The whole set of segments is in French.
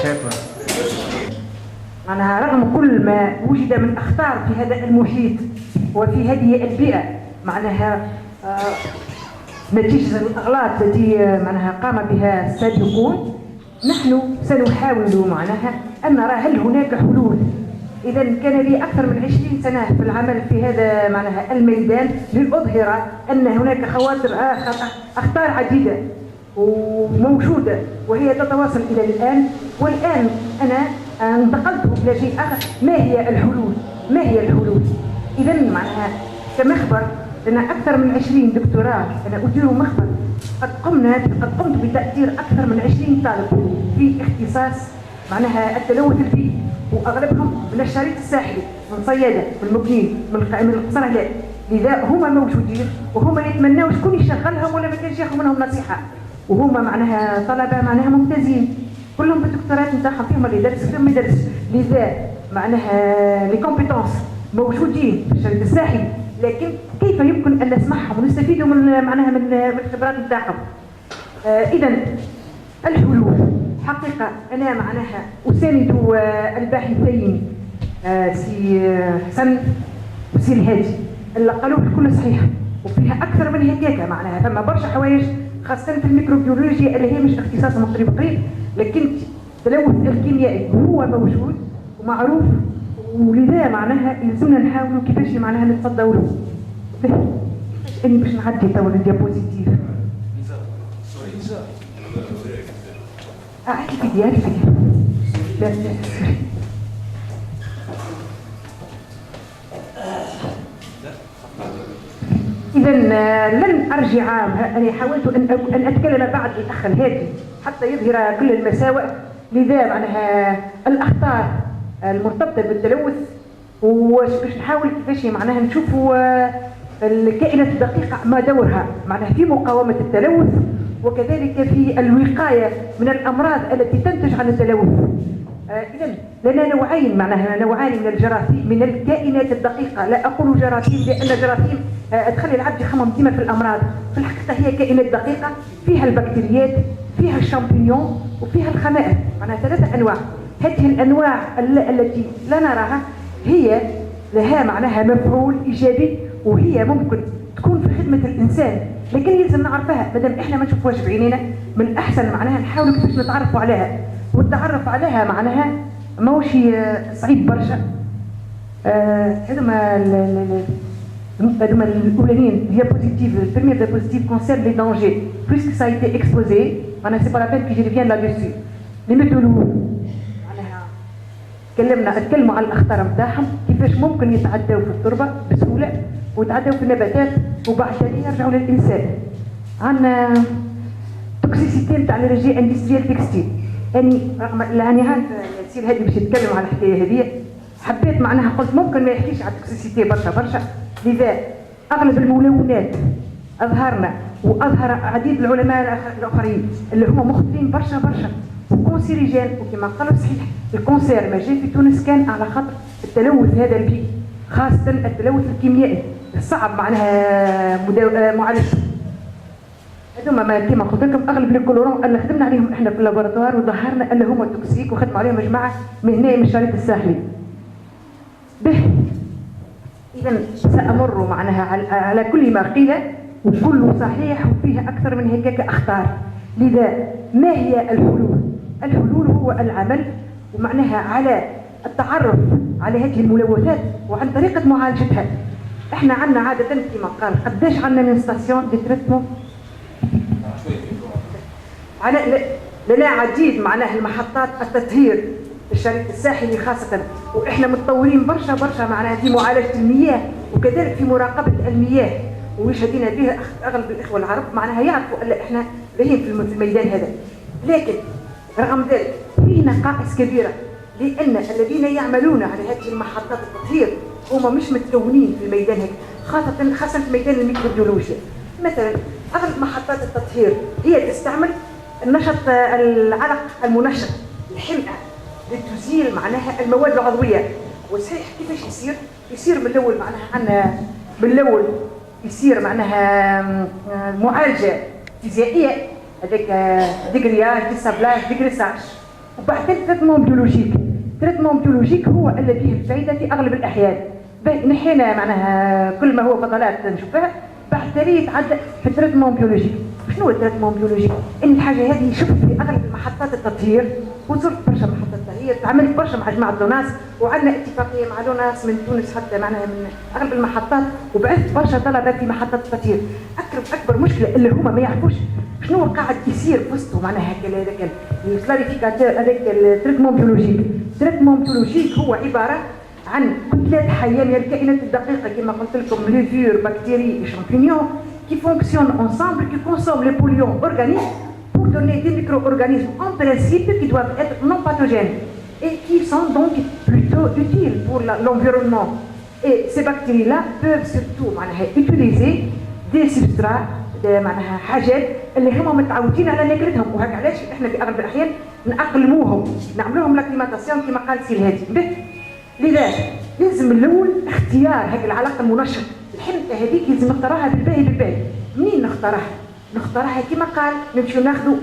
شكرا. معناها رغم كل ما وجد من أخطار في هذا المحيط وفي هذه البيئة، معناها نتيجة الأغلاط التي معناها قام بها السابقون، نحن سنحاول معناها أن نرى هل هناك حلول. إذا كان لي أكثر من 20 سنة في العمل في هذا معناها الميدان لأظهر أن هناك أخطار عديدة وموجودة وهي تتواصل إلى الآن. والآن أنا انتقلت إلى شيء آخر، ما هي الحلول؟ ما هي الحلول؟ إذا معناها كمخبر لنا أكثر من 20 دكتوراه، أنا أدير مخبر قد قمت بتأثير أكثر من 20 طالب في اختصاص معناها التلوث البيئي، واغلبهم من الشريط الساحلي، من صيادة، من المبنين، من القصر هلال. لذا هما موجودين وهما يتمناو شكون يشغلهم ولا ما كانش ياخذ منهم نصيحه، وهما معناها طلبه معناها ممتازين كلهم بالدكتورات نتاعهم، فيهم اللي درس فيهم ما يدرس. لذا معناها لي كومبيتونس موجودين في الشريط الساحلي، لكن كيف يمكن ان نسمعهم ونستفيدوا من معناها من الخبرات نتاعهم؟ اذا الحلول حقيقة أنا معناها أساند الباحثين سي حسن وسي الهادي اللي قالوه الكل صحيح، وفيها أكثر من هكاك معناها فما برشا حوايج خاصة في الميكروبيولوجيا اللي هي مش اختصاص قريب، لكن التلوث الكيميائي هو موجود ومعروف، ولذا معناها يلزمنا نحاولوا كيفاش معناها نتصدوا له. إني باش نعدي توا الديابوزيتيف. إذا لن أرجع، أنا حاولت أن أتكلم بعد الأخ الهادي حتى يظهر كل المساوئ. لذا معناها الأخطار المرتبطة بالتلوث، وباش نحاول كيفاش معناها نشوفوا الكائنات الدقيقة ما دورها معناها في مقاومة التلوث، وكذلك في الوقاية من الأمراض التي تنتج عن التلوث. إذن لنا نوعين معناها نوعان من الجراثيم من الكائنات الدقيقة. لا أقول جراثيم لأن الجراثيم تخلي العبد يخمم ديما في الأمراض، في الحقيقة هي كائنات دقيقة فيها البكتيريات، فيها الشامبينيون، وفيها الخمائر، معناها 3 أنواع. هذه الأنواع التي لا نراها هي لها معناها مفعول إيجابي، وهي ممكن تكون في خدمة الإنسان، لكن يلزم نعرفها. مادام إحنا ما نشوفوهاش بعينينا من الأحسن معناها نحاول كيفاش نتعرفوا عليها، والتعرف عليها معناها ماهوش صعيب برشا. هذوما الاولانيين diapositive, le premier diapositive concerne les dangers puisque ça a été exposé. معناها c'est pas la peine que je revienne là-dessus. les méthodologies معناها اتكلموا على الاخطار نتاعهم، كيفاش ممكن يتعداو في التربه بسهوله ويتعداو في النباتات وبعد ذلك يرجعوا للانسان. عندنا توكسيسيتي نتاع الرجاء اندستريال تكستيل. يعني هانت السير هذه باش يتكلم على الحكايه هذه، حبيت معناها قلت ممكن ما يحكيش على التوكسيسيتي برشا. لذا اغلب الملونات اظهرنا واظهر عديد العلماء الاخرين اللي هم مخطرين برشا وكونسيريجين، وكما قالوا صحيح الكونسير ما جاء في تونس كان على خاطر التلوث هذا البيئي، خاصه التلوث الكيميائي الصعب معناها معالجته. هذوما كما قلت لكم اغلب الكلورون اللي خدمنا عليهم احنا في اللابوراتوار وظهرنا اللي هما توكسيك، وخدموا عليهم جماعه من هنا من الشريط الساحلي. به اذا سامر معناها على كل ما قيل، وكله صحيح وفيها اكثر من هيك اخطار. لذا ما هي الحلول؟ الحلول هو العمل ومعناها على التعرف على هذه الملوثات وعن طريقه معالجتها. احنا عندنا عاده كما قال قداش عندنا من ستاسيون دي تريتمون، لنا عديد معناها المحطات التطهير في الشريط الساحلي خاصة، وإحنا متطورين برشا معناها في معالجة المياه وكذلك في مراقبة المياه، ويشهدنا به أغلب الإخوة العرب معناها يعرفوا أن إحنا لاهين في الميدان هذا. لكن رغم ذلك فيه نقائص كبيرة، لأن الذين يعملون على هذه المحطات التطهير هم مش متكونين في الميدان هذا، خاصة في ميدان الميكروبيولوجيا. مثلا أغلب محطات التطهير هي تستعمل النشط العلق المنشط الحمأة لتزيل معناها المواد العضوية. وصحيح كيفاش يصير من الأول معناها عندنا من الأول يصير معناها معالجة فيزيائية، هذاك ديغرياج ديسابلاج ديغريساج، وبعد تريتمون بيولوجيك. تريتمون بيولوجيك هو الذي فيه الفائده في اغلب الاحيان. نحينا معناها كل ما هو فضلات نشوفها، بعد تالي يتعدى في التريتمون بيولوجيك. شنو التريتمون بيولوجيك؟ ان الحاجه هذه شفت في اغلب محطات التطهير، وزرت برشا محطات تطهير، تعاملت برشا مع جماعه لوناس، وعندنا اتفاقيه مع لوناس من تونس حتى معناها من اغلب المحطات، وبعثت برشا طلبه في محطات التطهير. اكبر مشكله اللي هما ما يعرفوش شنو قاعد يصير في وسطهم معناها هذاك الكلاريفيكاتور هذاك التريتمون بيولوجيك. التريتمون بيولوجيك هو عباره عن كتلات حيه من الكائنات الدقيقه كما قلت لكم، ليفور، بكتيري، شامبينيون qui fonctionnent ensemble, qui consomment les polluants organiques pour donner des micro-organismes en principe qui doivent être non pathogènes et qui sont donc plutôt utiles pour l'environnement. Et ces bactéries-là peuvent surtout utiliser des substrats معناها حاجات اللي هم متعودين على ناكلتهم، وهكا علاش احنا في اغلب الاحيان نأقلموهم، نعملوهم لاكليماتاسيون كما قال سي الهادي. لذا لازم الاول اختيار هذه العلاقه المنشطه. الحنطه هذيك لازم نختارها بالباهي بالباهي. منين نختارها؟ نختارها كما قال نمشيو ناخذوا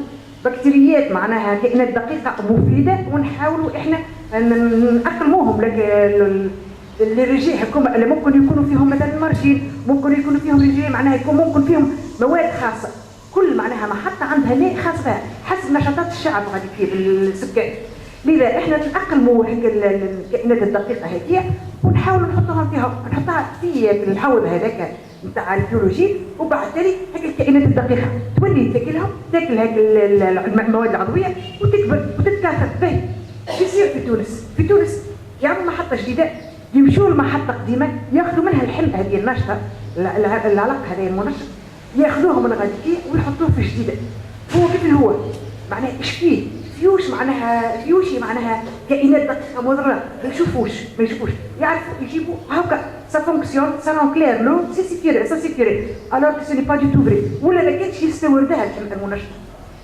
بكتيريات معناها كائنات دقيقه مفيده، ونحاولوا احنا نأقلموهم اللي رجيه هكوما اللي ممكن يكونوا فيهم مثلا مرجين، ممكن يكونوا فيهم رجيه معناها يكون ممكن فيهم مواد خاصه. كل معناها محطه عندها نوع خاص بها حسب نشاطات الشعب غادي فيه السكان. لذا احنا نأقلموا الكائنات الدقيقه هذه ونحاولوا نحطها في الحوض هذاك نتاع البيولوجي، وبعد ذلك هذه الكائنات الدقيقه تولي تاكل هذه المواد العضويه وتكبر وتتكاثر. باهي يصير في تونس يعملوا محطه جديده، يمشوا لمحطه قديمه ياخذوا منها الحلقه هذه الناشطه العلاقه هذه المنشط، ياخذوها من غاديكي ويحطوه في جديده. هو كيف هو معناها ايش فيه؟ فيوشي معناها كائنات دقيقه مضره ما يشوفوش يعرفوا يجيبوا هكا سا فونكسيون سا نون كلير لو سي سيفيري الوغ سو ني با دو تو فري. ولا ما كانش يستوردها الحمأة المنشطه.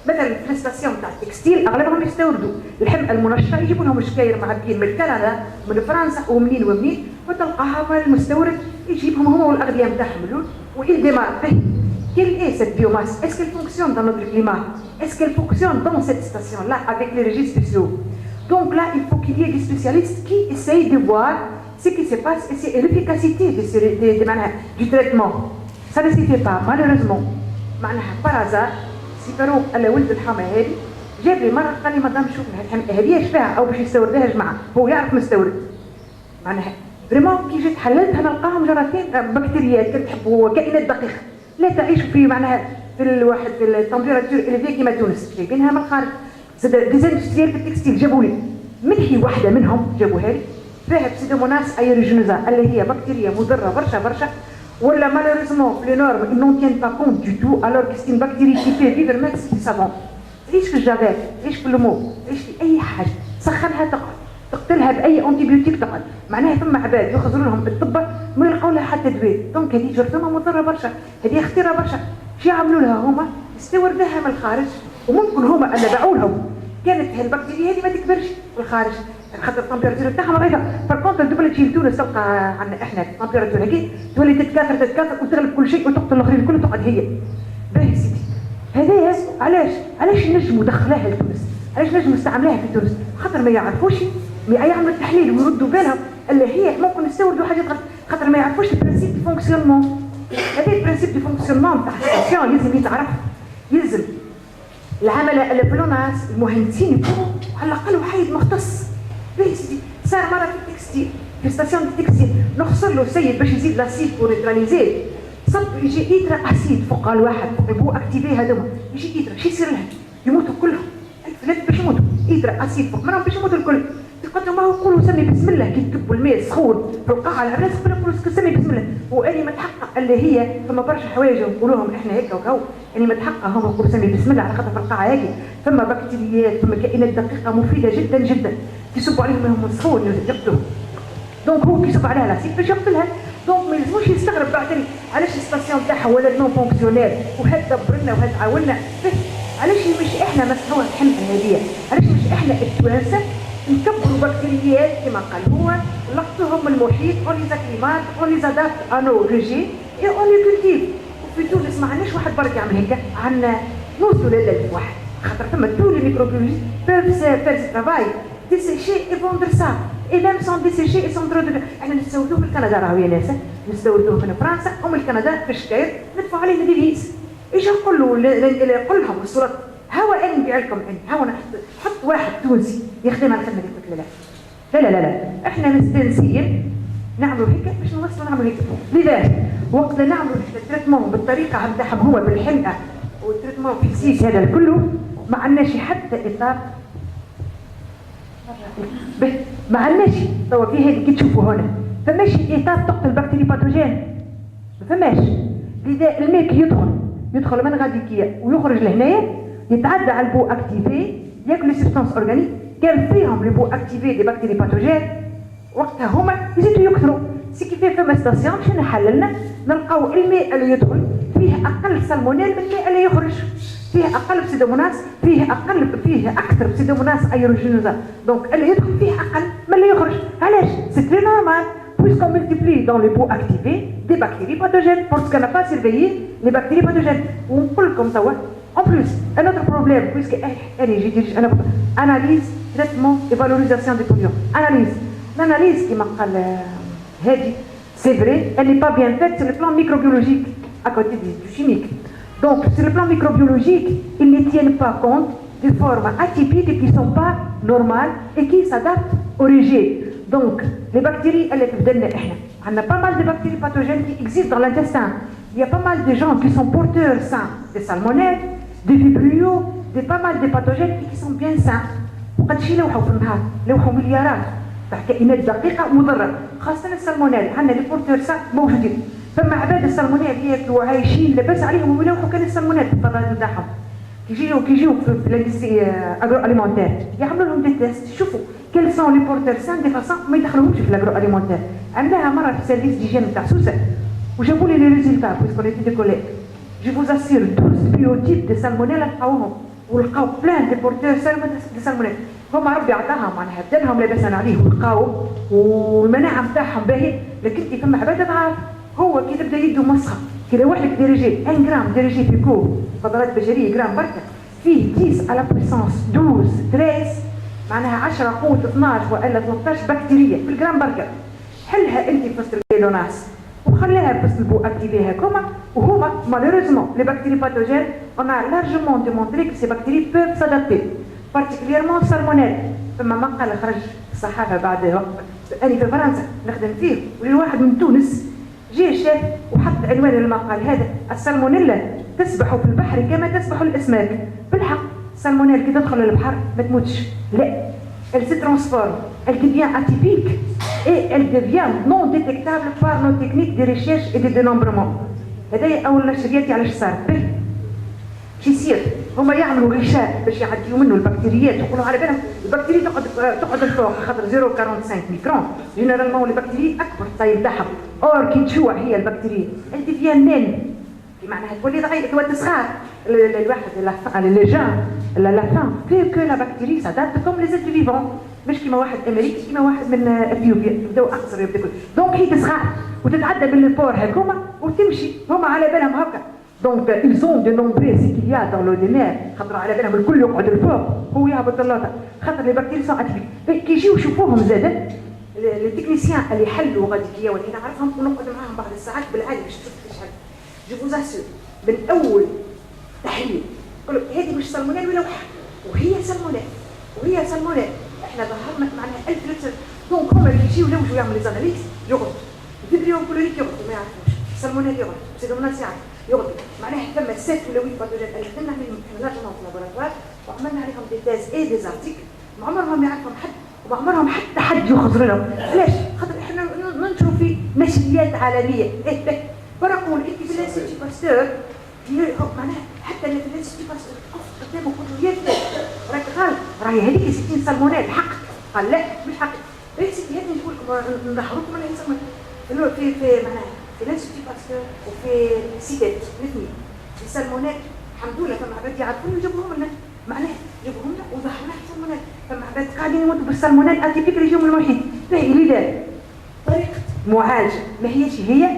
مثلا في الستاسيون تاع التكستيل اغلبهم يستوردوا الحمأة المنشطه، يجيبوا لهم الشكاير معبيين من كندا من فرنسا ومنين وتلقاها المستورد يجيبهم هو والاغذيه نتاعهم اللون ويل ديمار. Quelle est cette biomasse? Est-ce qu'elle fonctionne dans notre climat? Est-ce qu'elle fonctionne dans cette station-là avec les régimes spéciaux? Donc là, il faut qu'il y ait des spécialistes qui essayent de voir ce qui se passe et l'efficacité du traitement. Ça ne se fait pas, malheureusement. Par hasard, si فاروق قال ولد الحمى هذه جاب لي مرة قال لي مدام شوف هذه ايش فيها او باش يستوردها جماعة، هو يعرف مستورد. فريمون كي جيت حللتها نلقاهم جراثيم بكتيريات كتحب هو كائنات دقيقة لا تعيش في في الواحد في التمبيراتور اللي فيها كيما تونس، جايبينها من الخارج. ديزاندستريال في التكستيل جابوا لي منحي واحده منهم جابوها لي فيها بسيدوموناس ايروجينوزا اللي هي بكتيريا مضره برشا ولا مالوريزمون في لي نورم نون تيان با كونت دو تو الوغ كو سي اون بكتيري كي في فيفر ميم سي سافون. تعيش في الجافيل، تعيش في المو، تعيش في اي حاجه، سخنها تقعد، تقتلها باي انتيبيوتيك تقعد. معناها ثم عباد يخزروا لهم الطب ما يلقاو لها حتى دواء. دونك هذه جرثومه مضره برشا، هذه خطيره برشا. شو يعملوا لها هما؟ يستوردوها من الخارج، وممكن هما اللي باعوا لهم كانت هالبكتيريا هذه ما تكبرش في الخارج خاطر التمبيراتور تاعها رهيبه. فالكونتر تبدا تجي لتونس تلقى عندنا احنا التمبيراتور هذيك تولي تتكاثر وتغلب كل شيء وتقتل الاخرين كلهم تقعد هي. باهي سيدي هذايا علاش نجموا ندخلوها لتونس؟ علاش نجموا نستعملوها في تونس؟ خاطر ما يعرفوش يعملوا التحليل ويردوا بالهم اللي هي ممكن نستوردوا حاجات خاطر ما يعرفوش البرانسيب دي فونكسيونمون. هذا البرانسيب دي فونكسيونمون تاع الستاسيون لازم يتعرف. يلزم العملاء اللي في لوناس المهندسين يكونوا على الاقل وحيد مختص. باهي سيدي صار مره في التكستيل في ستاسيون التكستيل نخسر له سيد باش يزيد لاسيد بور نيتراليزي، صب يجي ايترا اسيد فوق الواحد هو اكتيفي هذوما يجي ايترا شو يصير لهم؟ يموتوا كلهم الفلات باش يموتوا ايترا اسيد فوق منهم باش يموتوا الكل. قلت لهم يقولوا سمي بسم الله كي تكبوا الماء السخون في القاعه العراس يقولوا سمي بسم الله. واني متحقق اللي هي ثم برشا حوايج نقولوهم احنا هيك وكو اني متحقق هم يقولوا سمي بسم الله على خاطر في القاعه هيك ثم بكتيريات ثم كائنات دقيقه مفيده جدا جدا كيصبوا عليهم هم السخون يقتلوهم. دونك هو كيصب عليها لاسيد باش يقتلها. دونك ما يلزموش يستغرب بعدين علاش الستاسيون تاعها ولا نون فونكسيونيل وهاد دبرنا وهاد عاوننا. علاش مش احنا مسحوها الحمقى هذه؟ علاش مش احنا التوانسه نكبروا بكتيريات كما قال هو نلقطوهم من المحيط اون لي زاكليمات اون لي زادابت انو ريجي اي اون لي كولتيف. وفي تونس ما عندناش واحد برك يعمل هكا، عندنا نوصلوا لل واحد خاطر فما tous les microbiologistes peuvent faire ce travail dessécher et vendre ça et même sans dessécher et sans trop de احنا نستوردوه من كندا راهو يا ناس نستوردوه من فرنسا ومن كندا في الشكاير ندفعوا عليه الديفيز ايش نقول له نقول لهم الصورة هوا انا نبيع لكم هوا نحط واحد تونسي يخدم على الخدمه دي لا لا لا لا احنا مستنسيين نعملوا هيك باش نوصلوا نعملوا هيك لذلك وقت نعملوا التريتمون بالطريقه نتاعهم هو بالحنقه والتريتمون فيكسيس هذا كله ما عندناش حتى اطار ما عندناش توا في هذه كي تشوفوا هنا فماشي اطار تقتل البكتيريا باثوجين ما فماش لذا الماء كي يدخل من غاديكيه ويخرج لهنايا يتعدى على البو اكتيفي ياكل لي سبستانس اورغانيك كان فيهم لي بو اكتيفي دي بكتيريا باثوجين وقتها هما يزيدوا يكثروا سي كيف فما ستاسيون باش نحللنا نلقاو الماء اللي يدخل فيه اقل سالمونيل من الماء اللي يخرج فيه اقل بسيدوموناس فيه اكثر بسيدوموناس ايروجينوزا دونك اللي يدخل فيه اقل من اللي يخرج علاش سي تري نورمال puisqu'on multiplie dans les pots activés des bactéries pathogènes parce qu'on n'a pas surveillé les bactéries pathogènes ونقول لكم توا en plus un autre problème puisque j'ai dit analyse traitement et valorisation des polluants l'analyse كما قال هادي c'est vrai elle n'est pas bien faite sur le plan microbiologique à côté du chimique donc sur le plan microbiologique ils ne tiennent pas compte des formes atypiques qui ne sont pas normales et qui s'adaptent au rejet donc les bactéries elles تبدلنا احنا عندنا pas mal de bactéries pathogènes qui existent dans l'intestin il y a pas mal de gens qui sont porteurs sains de salmonelle de vibrio de pas mal de pathogènes qui sont bien sains وقد شي لوحوا في النهار لوحوا مليارات تاع كائنات دقيقه مضره خاصه السالمونيل عندنا لي بورتور سان موجودين فما عباد السالمونيل ياكلوا عايشين لاباس عليهم ويلوحوا كان السالمونيل في الفضلات نتاعهم كيجيو في الاندستري اغرو اليمونتير يعملوا لهم دي تيست شوفوا كيل سون لي بورتور سان دي فاصون ما يدخلوهمش في الاغرو اليمونتير عملناها مره في السيرفيس ديجين نتاع سوسه وجابوا لي لي ريزولتا بويسكون ايتي دي كوليك جو فوز اسير 12 بيوتيب دي سالمونيل لقاوهم ولقاو بلان دي بورتور دي سالمونيل هما ربي عطاهم معناها بدلهم لاباس عليه ولقاو والمناعه نتاعهم باهي لكن فما عباد ضعاف هو كي تبدا يده مسخه كي لو واحد ديريجي 1 غرام ديريجي في كوب فضلات بشريه غرام بركه فيه 10 على بويسونس 12 13 معناها 10 قوه 12 والا 13 بكتيريا في الجرام بركه حلها انت في وسط البيلوناس وخليها في وسط البو اكتيفي هكوما وهما مالوريزمون لي بكتيري باثوجين on a largement démontré que ces bactéries peuvent s'adapter particulièrement salmonelle فما مقال خرج في الصحافه بعد وقت اني في فرنسا نخدم فيه ولواحد من تونس جه شاف وحط عنوان المقال هذا السالمونيلا تسبح في البحر كما تسبح الاسماك بالحق السالمونيلا كي تدخل البحر ما تموتش لا elle se transforme elle devient atypique et elle devient non détectable par nos techniques de recherche et de dénombrement هذا اول نشرياتي علاش صار شي يصير هما يعملوا غشاء باش يعديوا منه البكتيريات يقولوا على بالهم البكتيريا تقعد الفوق خاطر 0.45 ميكرون جينيرالمون البكتيريا اكبر الطاي نتاعهم اور كي تشوع هي البكتيريا انت فيها نان معناها تولي صغيره تولي صغار الواحد لي جان لا فان في كو لا بكتيريا سادات كوم لي زيت فيفون مش كيما واحد امريكي كيما واحد من اثيوبيا يبداو اقصر يبداو دونك هي صغار وتتعدى بالبور هكوما وتمشي هما على بالهم هكا Donc, ils ont dénombré ce qu'il y a dans l'ordinaire. خاطر على بالهم الكل يقعد الفوق هو يهبط اللوطه خاطر لي بكتيريا سون اتيبيك كي يجيو يشوفوهم زاده لي تكنيسيان اللي يحلوا غاديكيه واللي نعرفهم ونقعد معاهم بعض الساعات بالعادي باش تشوف شحال جو فوز اسور من اول تحليل يقول هذه مش سالمونيل ولا واحد وهي سالمونيل احنا ظهرنا معناها 1000 لتر دونك هما اللي يجيو يلوجوا يعملوا لي زاناليز يغلطوا الفيبريون كلوريك يغلطوا ما يعرفوش سالمونيل يغلط سيدوموناس يعرف يغلط معناها ثم 7 ولا 8 باثوجين اللي خدمنا عليهم احنا في اللابوراتوار وعملنا عليهم دي تيز اي دي زارتيكل ما عمرهم يعرفهم حد وما عمرهم حد يخزر لهم علاش خاطر احنا ننشروا في نشريات عالميه برقوا الانتي لانستيتيو باستور معناها حتى اللي في الانستيتيو باستور قدامه كله يثبت راك قال راهي هذيك 60 سالمونيل حق قال لا مش حق هذه نقول لكم نحرقكم على سالمونيل في معناها في الانستيتيو باستور وفي سيدات الاثنين السالمونيل الحمد لله فما عباد يعرفون يجيبوهم لنا معناها يجيبوهم لنا وظهرنا السالمونيل فما عباد قاعدين يموتوا بالسالمونيل اتيبيك اللي يجيهم من المحيط باهي لذلك طريقه المعالجه ما هيش هي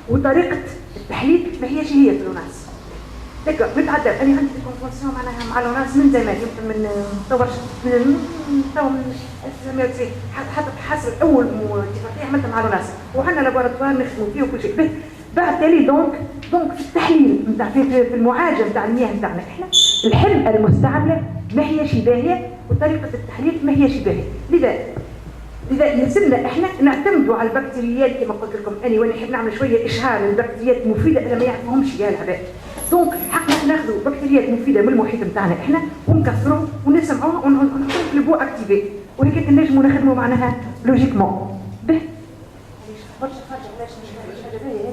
وطريقه التحليل ما هيش هي في الناس داكور نتعدى. انا عندي كونفونسيون معناها مع لوناس من زمان، يمكن من تورش من 1990 حتى حاسب اول اتفاقيه عملتها مع لوناس، وعندنا لابوراتوار نخدموا فيه وكل شيء. بعد تالي دونك في التحليل نتاع في المعالجه نتاع المياه نتاعنا احنا الحمأة المستعمله ما هيش باهيه وطريقه التحليل ما هيش باهيه. لذا يلزمنا احنا نعتمدوا على البكتيريات كما قلت لكم اني وانا نحب نعمل شويه اشهار للبكتيريات المفيده اللي ما يعرفوهمش بها العباد. دونك حقنا ناخذوا بكتيريات مفيده من المحيط نتاعنا احنا ونكثروه ونسمعوه ونحطوه في البو اكتيفي، وهيك نجموا نخدموا معناها لوجيكمون. به برشا حاجه علاش مش حاجه باهيه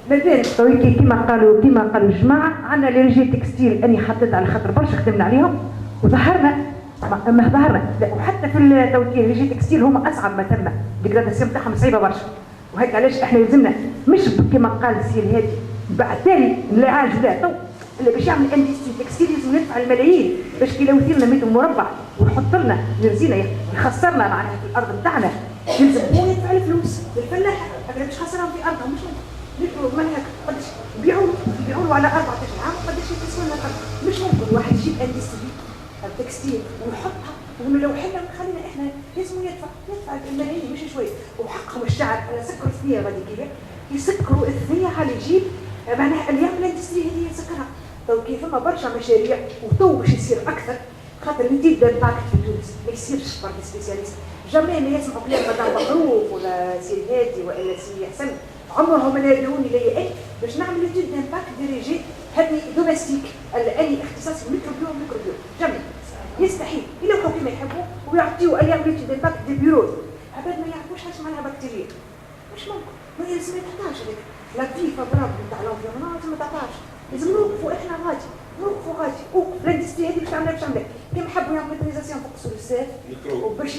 هذه مثلا كما قالوا الجماعه عندنا لي ريجي تكستيل اني حطيت على خاطر برشا خدمنا عليهم وظهرنا ما ظهرنا. وحتى في التوكيل ريجي تكستيل هما اصعب ما ثم ديغراداسيون تاعهم صعيبه برشا، وهيك علاش احنا يلزمنا مش كما قال السي الهادي بعد تالي العاج لا تو اللي باش يعمل اندستري تكستيل لازم يدفع الملايين باش كي لو يثير لنا متر مربع ويحط لنا رزينه يخسرنا معناها في الارض نتاعنا، يلزم هو يدفع الفلوس للفلاح. انا مش خسران في ارضهم، مش ممكن منها قداش يبيعوا على 14 عام قداش يكسبوا لنا الارض. مش ممكن واحد يجيب اندستري التكستيل ويحطها ولو حنا خلينا احنا لازم يدفع الملايين مش شويه. وحقهم الشعب انا سكروا الثنيه غادي كيف يسكروا الثنيه على يجيب معناها اللي يعمل الاندستري هذه يسكرها. تو كيف فما برشا مشاريع وتو باش يصير اكثر خاطر الجديد دار باكت في تونس ما يصيرش برك سبيسياليست. جامي ما يسمعوا كلام مدام مخروف ولا سي الهادي ولا سي حسن عمرهم ما نادوني ليا اي باش نعمل ايتود دامباكت ديريجي هذه دوميستيك اني اختصاصي ميكروبيوم جامي يستحيل الا وحو كيما يحبوا ويعطيوا ايام ايتود دامباكت دي بيرو عباد ما يعرفوش حاجه معناها بكتيريا. مش ممكن ما يلزم يتحتاج هذاك لا في فابراب نتاع الانفيرونمون ما تعطاش. لازم نوقفوا احنا غادي وقف الاندستري هذه باش تعملها كيما حبوا يعملوا ميتريزاسيون فوق السلسات وباش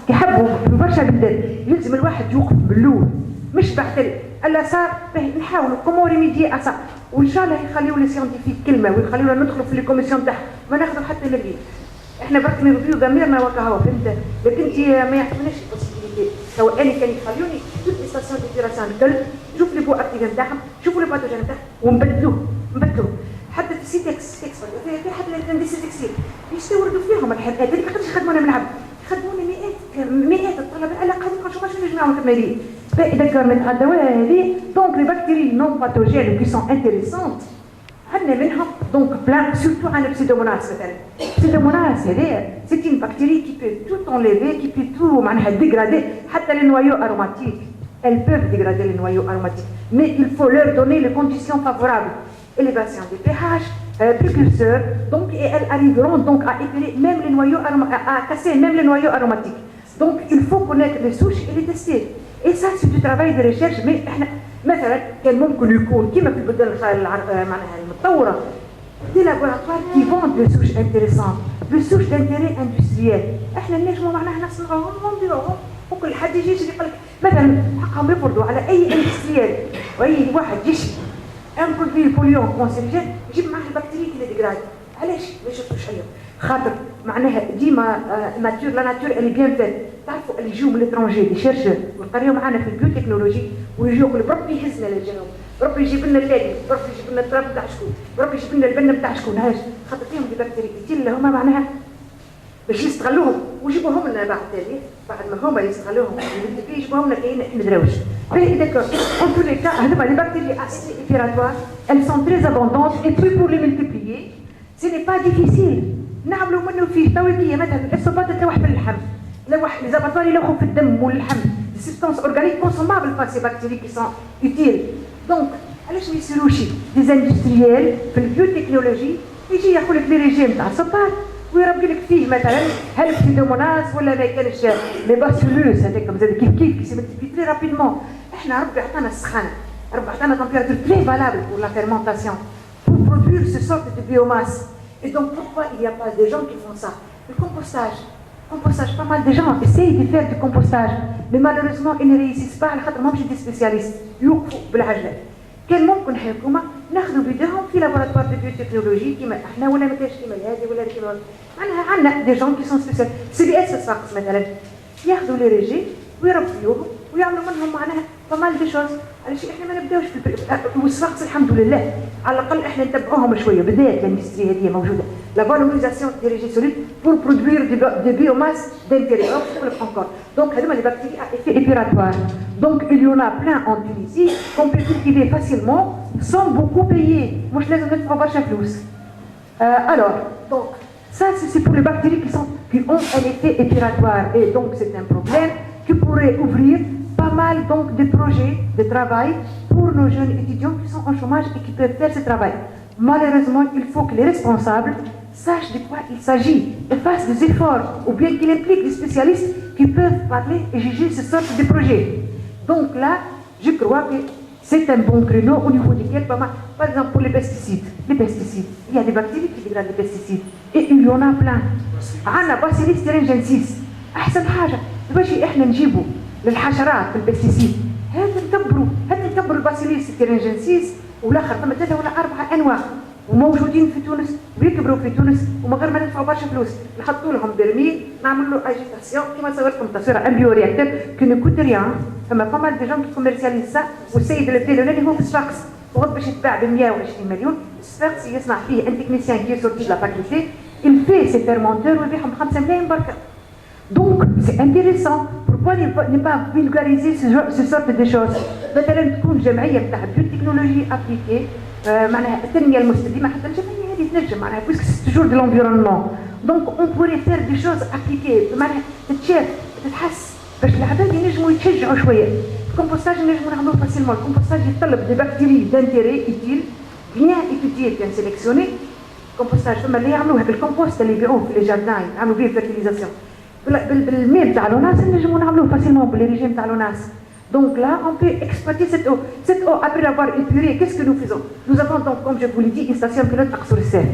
كي حبوا برشا بالذات يلزم الواحد يوقف باللول مش بعد الا صار نحاولوا كومون ريميدي اسا وان شاء الله يخليوا لي سيانتيفيك كلمه ويخليونا ندخلوا في لي كوميسيون تاعهم ما ناخذوا حتى لبي. احنا برك نرضيو ضميرنا وكهو فهمت، لكن انت ما يعطوناش البوسيبيليتي. تو اني كان يخلوني توت لي ستاسيون ديبيراسيون الكل شوف لي بو اكتيف نتاعهم شوفوا لي باتوجين نتاعهم ونبدلوه حتى في سي تكس في حتى الاندستري تكستيل يستوردوا فيهم الحاجات هذيك ما يقدرش يخدمونا من العبد يخدمونا مئات الطلبه على الاقل نشوف باش نجمعوا الكماليه. داكور نتعداوها هذه دونك لي بكتيري نون باتوجين كي سون انتريسونت عندنا منهم دونك بلان سورتو عندنا بسيدوموناس مثلا. بسيدوموناس هذه سيتي اون بكتيري كي بو تو انليفي كي بو تو معناها ديغرادي حتى لي نوايو اروماتيك. elles peuvent dégrader les noyaux aromatiques mais il faut leur donner les conditions favorables. Élévation des pH, précurseurs, donc et elles arriveront donc à épeler même les noyaux à casser même les noyaux aromatiques. Donc il faut connaître les souches et les tester. Et ça c'est du travail de recherche. mais احنا مثلا كان ممكن يكون كما في البلدان معناها المتطوره des laboratoires qui vendent des souches intéressantes, des souches d'intérêt industriel. احنا نجموا معناها نصنعوهم ونديروهم وكل حد يجي يقول لك مثلا حقهم يفرضوا على اي اندستريال واي واحد يشري ان برودوي بوليون كونسيرجين يجيب معاه البكتيريا اللي ديغراد. علاش ما يشوفوش عليهم؟ خاطر معناها ديما ناتور لا ناتور اللي بيان فات. تعرفوا اللي يجيو من الاترونجي لي شيرشور ويقريو معانا في البيوتكنولوجي ويجيو يقولوا بربي يهزنا للجنوب، بربي يجيب لنا اللادي، بربي يجيب لنا التراب نتاع شكون، بربي يجيب لنا البن نتاع شكون. هاش خاطر فيهم دي بكتيريا كتير اللي هما معناها باش يستغلوهم ويجيبوهم لنا بعد تالي بعد ما هما يستغلوهم يجيبوهم لنا كاين ما ندراوش. داكور en tous les cas هذوما لي بكتيريا aspiratoires elles sont très abondantes et puis pour les multiplier ce n'est pas difficile. نعملوا منه فيه توكيه مثلا الصباط تلوح في اللحم لوح لي زاباتوار يلوحوا في الدم واللحم دي سبستانس اورغانيك كونسومابل بار سي بكتيريا كي سون يوتيل. دونك علاش ما يصيروش دي اندستريال في البيوتكنولوجي يجي ياخذ لك لي ريجيم تاع الصباط ويربي لك فيه مثلا هل سيدوموناس ولا ما كانش لي باسيلوس هذاك زاد كيف سي ملتيبلي تري رابيدمون. احنا ربي عطانا السخانه ربي عطانا تمبيراتور تري فالابل pour la fermentation pour produire ce sorte de biomasse. Et donc pourquoi il n'y a pas des gens qui font ça? Le compostage, pas mal de gens essayent de faire du compostage mais malheureusement ils ne réussissent pas على خاطر ماهمش دي سبيسياليست يوقفوا بالعجله. كان ممكن حكومه ناخذوا بيدهم في لابوراتوار دو بيوتكنولوجي كيما احنا ولا ما كاينش كيما هذه ولا كيما معناها عندنا دي جون كي سون سبيسيال سي بي اس الساقس مثلا ياخذوا لي ريجي ويربيوهم ويعملوا منهم معناها فمال دي شوز علاش احنا ما نبداوش في الصفاقس الحمد لله على الاقل احنا نتبعوهم شويه بالذات الاندستري هذه موجوده لا فالوريزاسيون دي ريجي سوليد بور برودوير دي بيوماس دانتيري encore donc هذوما لي بactéries à effet épuratoire donc il y en a plein en Tunisie qu'on peut cultiver facilement sans beaucoup payer مش لازم ندفعوا برشا فلوس alors donc ça c'est pour les bactéries qui ont un effet épuratoire et donc c'est un problème qui pourrait ouvrir pas mal donc de projets de travail pour nos jeunes étudiants qui sont en chômage et qui peuvent faire ce travail. Malheureusement, il faut que les responsables sachent de quoi il s'agit et fassent des efforts ou bien qu'ils impliquent des spécialistes qui peuvent parler et juger ce sorte de projet. Donc là, je crois que c'est un bon créneau au niveau duquel, par exemple pour les pesticides, il y a des bactéries qui dégradent les pesticides et il y en a plein. عندنا Bacillus thuringiensis أحسن حاجة باش إحنا نجيبوا للحشرات في البستيسيد هذا نكبروا الباسيليس التيرنجنسيس والاخر ثم 3 ولا 4 انواع وموجودين في تونس ويكبروا في تونس ومن غير ما ندفعوا برشا فلوس نحطوا لهم برميل نعمل له اجيتاسيون كما صورتكم تصويره ان بيو رياكتور كي نو كوت ريان فما فما دي جون كي كوميرسياليز سا والسيد الفيلوني هو في الصفاقس وغد باش يتباع ب 120 مليون الصفاقس يصنع فيه ان تكنيسيان كي سورتي لا فاكولتي il fait ses fermenteurs ويبيعهم ب 5 ملايين بركه. Donc c'est intéressant. Pourquoi ne pas vulgariser ce sorte de choses? مثلا تكون جمعيه بتاع بيوتكنولوجي ابليكي معناها التنميه المستدامه حتى الجمعيه هذه تنجم معناها بويسك سي توجور دو لونفيرونمون دونك اون بوري فير دي شوز ابليكي معناها تتشاف تتحس باش العباد ينجموا يتشجعوا شويه. الكومبوستاج نجموا نعملوه فاسيلمون. الكومبوستاج يتطلب دي بكتيري دانتيري ايتيل بيان ايتيديي بيان سيليكسيوني. الكومبوستاج ثم اللي يعملوها بالكومبوست اللي يبيعوه في لي جاردان يعملوا به فيرتيليزاسيون بالميل تاع لوناس نجموا نعملوه فاسيلمون باللي ريجيم تاع لوناس. Donc là, on peut exploiter cette eau. Cette eau, après l'avoir épurée, qu'est-ce que nous faisons? Nous avons donc, comme je vous l'ai dit, une station pilote sur le sel.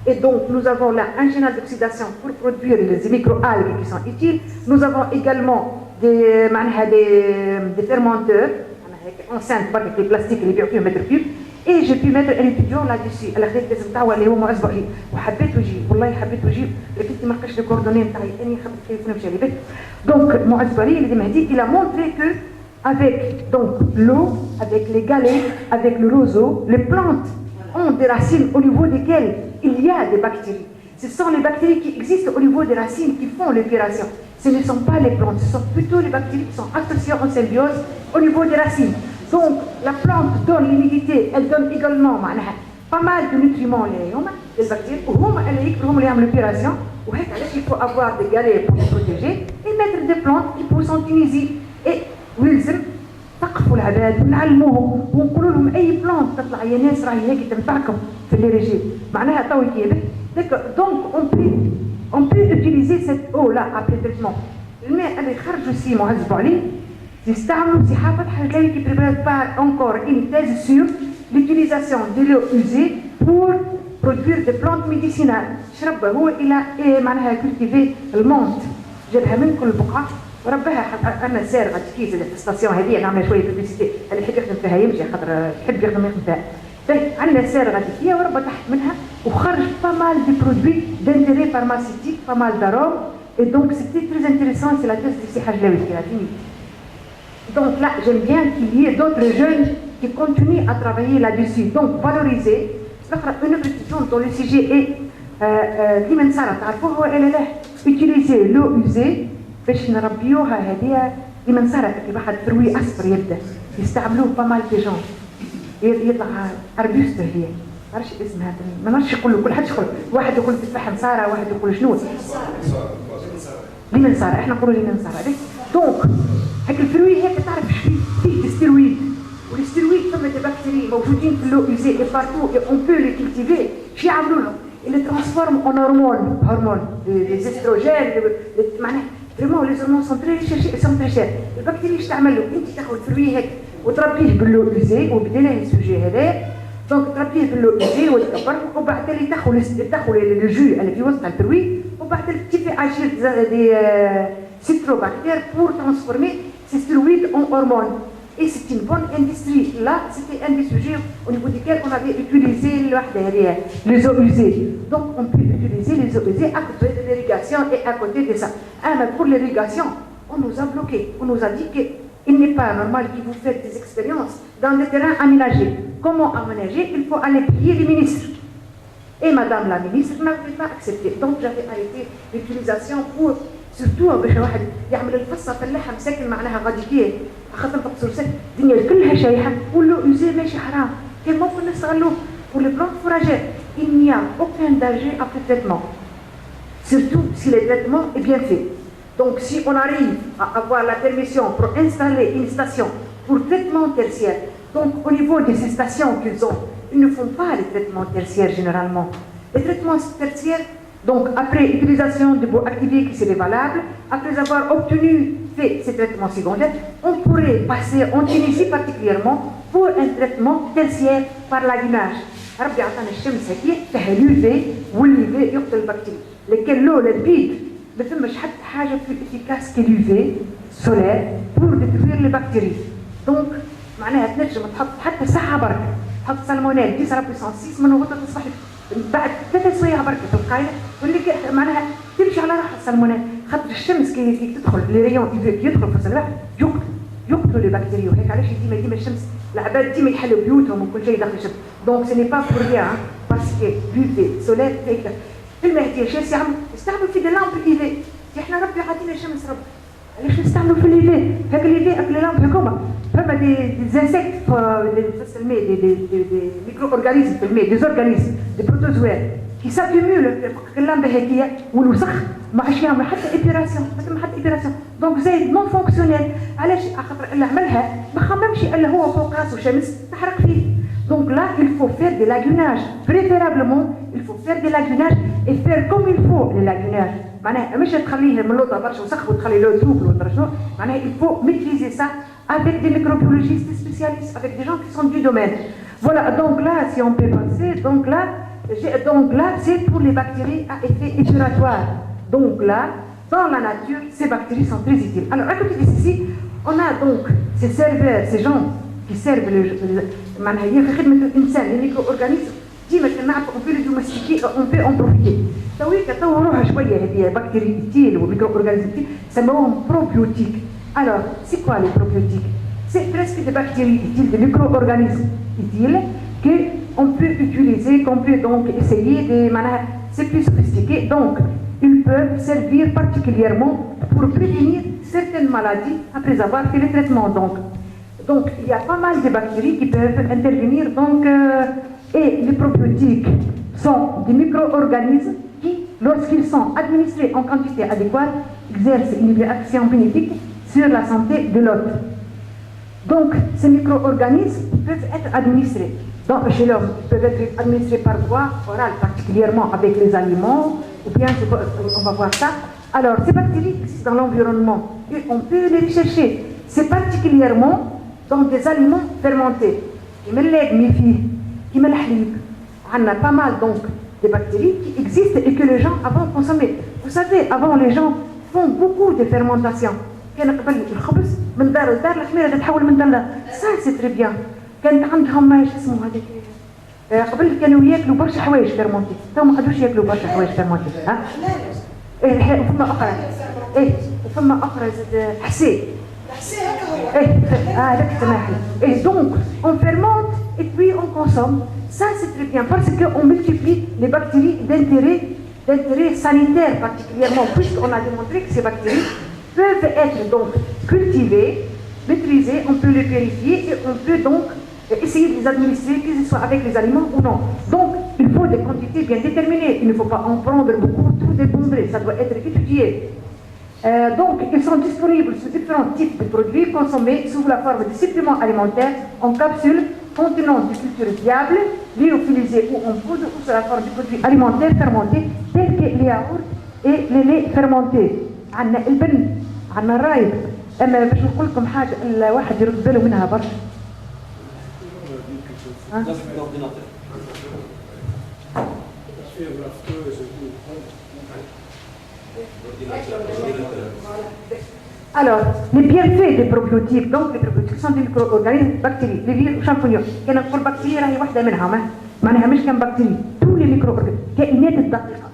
Et donc, nous avons là un gène d'oxydation pour produire les micro-algues qui sont utiles. Nous avons également des fermenteurs, enceintes, des plastiques, les biotiques mètres cubes. Et j'ai pu mettre un étudiant là-dessus. Alors, je vais vous dire, اللي هو معزبه لي وحبيت نجيب والله حبيت نجيب لكن ما لقيتش لي كوردوني نتاعي اني خدت التليفون مشى لي. Donc معزبه لي اللي مهدي il a montré que avec donc l'eau, avec les galets, avec le roseau, les plantes ont des racines au niveau desquelles il y a des bactéries. Ce sont les bactéries qui existent au niveau des racines qui font l'épuration. Ce ne sont pas les plantes, ce sont plutôt les bactéries qui sont associées en symbiose au niveau des racines. Donc la plante donne l'humidité, elle donne également pas mal de nutriments les bactéries, ou l'épuration. Il faut avoir des galets pour les protéger et mettre des plantes qui poussent en Tunisie. Et ويلزم ثقفوا العباد ونعلموهم ونقولوا لهم اي بلانت تطلع يا ناس راهي هيك تنفعكم في لي ريجيم معناها توي كيبه. دونك اون بي utiliser cette eau là après traitement. الماء اللي يخرجوا سي معذبوا عليه يستعملوا سي حافظ حاجه qui prépare pas encore une thèse sur l'utilisation de l'eau usée pour produire des plantes médicinales. شربه هو الى معناها كولتيفي المونت جابها من كل بقعه وربها انا سارغه كيس في الستاسيون هذه نعمل شويه بيبليسيتي اللي يحب يخدم فيها يمشي خاطر يحب يخدم فيها. عندنا سارغه فيها وربا تحت منها وخرج pas mal de produits d'intérêt pharmaceutique, pas mal d'arômes et donc c'était très intéressant. C'est la thèse de Sihaj Lawi qui a fini. Donc là j'aime bien qu'il y ait d'autres jeunes qui continuent à travailler là-dessus. Donc valoriser une autre question dont le sujet est لمن صار تعرفوه هو utiliser l'eau usée باش نربيوها هذه لمن صارت كي واحد فروي اصفر يبدا يستعملوه بامال دي جون يطلع اربيوست هي ما عرفتش اسمها ما نعرفش يقولوا كل حد يقول واحد يقول تفاح نصارى واحد يقول شنو لمن صار احنا نقولوا لمن صار. دونك هاك الفروي هيك تعرف فيه ستيرويد والستيرويد ثم دي بكتيري موجودين في اللو يوزي اي بارتو اي اون بو لي كولتيفي. شو يعملوا لهم؟ اللي ترانسفورم اون هرمون دي استروجين معناها vraiment les hormones sont très recherchées et sont très chères. البكتيريا ايش تعمل له؟ انت تاخذ الفروي هيك وتربيه باللو اوزي وبدينا السوجي هذا دونك تربيه باللو اوزي وتكبر وبعد اللي تاخذ الجو اللي في وسط الفروي وبعد تيفي اجير دي سيتروباكتير pour transformer ces stéroïdes en hormones. Et c'est une bonne industrie. Là, c'était un des sujets au niveau duquel on avait utilisé les eaux usées. Donc, on peut utiliser les eaux usées à côté de l'irrigation et à côté de ça. Mais pour l'irrigation, on nous a bloqué. On nous a dit qu'il n'est pas normal que vous faites des expériences dans des terrains aménagés. Comment aménager? Il faut aller payer les ministres. Et Madame la ministre n'avait pas accepté. Donc j'avais arrêté l'utilisation pour surtout باش واحد يعمل الفصه في اللحم ساكن معناها غادي كيه خاطر تقصر الدنيا كلها شايحه ولو يوزي ماشي حرام كان ممكن نستغلوه. Pour les plantes fourragères, il n'y a aucun danger après traitement, surtout si le traitement est bien fait. Donc si on arrive à avoir la permission pour installer une station pour traitement tertiaire, donc au niveau de ces stations qu'ils ont, ils ne font pas les traitements tertiaires généralement. Les traitements tertiaires, donc après utilisation de bioactivés qui seraient valables, après avoir obtenu fait ces traitements secondaires, on pourrait passer en Tunisie particulièrement pour un traitement tertiaire par lagunage. ربي عطانا الشمس هكي فيها اليوفي واليوفي يقتل البكتيريا، لكن لو للبيد ما فماش حتى حاجه في افيكاس كاليوفي سولار بور ديتروير لي بكتيري. دونك معناها تنجم تحط حتى ساعه برك، تحط سالمونيل 10 بويسونس 6 من وقت تصبح بعد 3 سوايع برك في القايله واللي معناها تمشي على روحها السالمونيل، خاطر الشمس كي تدخل لي ريون يدخل في الصباح يقتلوا لي بكتيريا. وهيك علاش ديما الشمس العباد ديما يحلوا بيوتهم وكل شيء داخل الشمس. دونك سي ني با بور ريان باسكو لوفي سولار هيك في المهدي شاس يستعملوا في دي لامب ايفي. احنا ربي عطينا الشمس ربي علاش نستعملوا في الايفي؟ هاك الايفي اكل لامب هكوما فما دي زانسيكت في الماء دي ميكرو اورغانيزم في الماء دي زورغانيزم دي بروتوزوار كي ساكيمول اللامبه هكيه والوسخ ما عادش يعمل حتى ايبيراسيون ما تم حتى ايبيراسيون. دونك زايد نون فونكسيونيل. علاش؟ خاطر اللي عملها ما خممش الا هو فوق راسه شمس تحرق فيه. Donc là, il faut faire des lagunages. Préférablement, il faut faire des lagunages et faire comme il faut les lagunages. معناها مش تخليه من لوطه برشا وسخ وتخلي له ذوب ولا شنو. معناها il faut maîtriser ça avec des microbiologistes spécialistes, avec des gens qui sont du domaine. Voilà. Donc là, si on peut passer, donc là, c'est pour les bactéries à effet épuratoire. Donc là, dans la nature, ces bactéries sont très utiles. Alors à côté d'ici, on a donc ces serveurs, ces gens qui servent معناها هي في خدمه الانسان les micro-organismes ديما كنعرف on peut les domestiquer on peut en profiter. تويك طوروها شويه هذه بكتيريا إيتيل وميكرو اورغانيزم سموهم بروبيوتيك. Alors c'est quoi les probiotiques? C'est presque des bactéries utiles, des micro-organismes utiles que on peut utiliser, qu'on peut donc essayer de معناها c'est plus sophistiqué. Donc ils peuvent servir particulièrement pour prévenir certaines maladies après avoir fait le traitement. Donc, il y a pas mal de bactéries qui peuvent intervenir. Donc, et les probiotiques sont des micro-organismes qui, lorsqu'ils sont administrés en quantité adéquate, exercent une action bénéfique sur la santé de l'hôte. Donc, ces micro-organismes peuvent être administrés. Donc, chez l'homme, ils peuvent être administrés par voie orale, particulièrement avec les aliments, ou bien, on va voir ça. Alors, ces bactéries existent dans l'environnement et on peut les rechercher. C'est particulièrement dans des aliments fermentés, qui me lait, qui me l'halib. On a pas mal donc de bactéries qui existent et que les gens avant consommaient. Vous savez, avant les gens font beaucoup de fermentation. كان قبل الخبز من دار لدار الخميره تتحول من دار ça c'est très bien. كانت عندهم ايش اسمه هذاك قبل كانوا ياكلوا برشا حوايج فيرمونتي، تو ما قدروش ياكلوا برشا حوايج فيرمونتي. ها ايه وفما اخرى وفما اخرى زاد حسي et donc on fermente et puis on consomme. Ça c'est très bien parce qu'on multiplie les bactéries d'intérêt sanitaire particulièrement, puisqu'on a démontré que ces bactéries peuvent être donc cultivées, maîtrisées, on peut les purifier et on peut donc essayer de les administrer, que ce soit avec les aliments ou non. Donc il faut des quantités bien déterminées, il ne faut pas en prendre beaucoup, tout dépendrait, ça doit être étudié. Donc, ils sont disponibles sous différents types de produits consommés sous la forme de suppléments alimentaires en capsules contenant des cultures viables, lyophilisées ou en poudre, ou sous la forme de produits alimentaires fermentés tels que les yaourts et les laits fermentés. عندنا البن، عندنا الرايب. أما باش نقول لكم حاجة الواحد يرد باله منها برشا. Alors, les bienfaits des probiotiques, donc les probiotiques sont des micro-organismes, bactéries, les virus, champignons. كان نقول بكتيريا راهي واحدة منها معناها مش كان بكتيريا، tous les micro-organismes كائنات الدقيقة.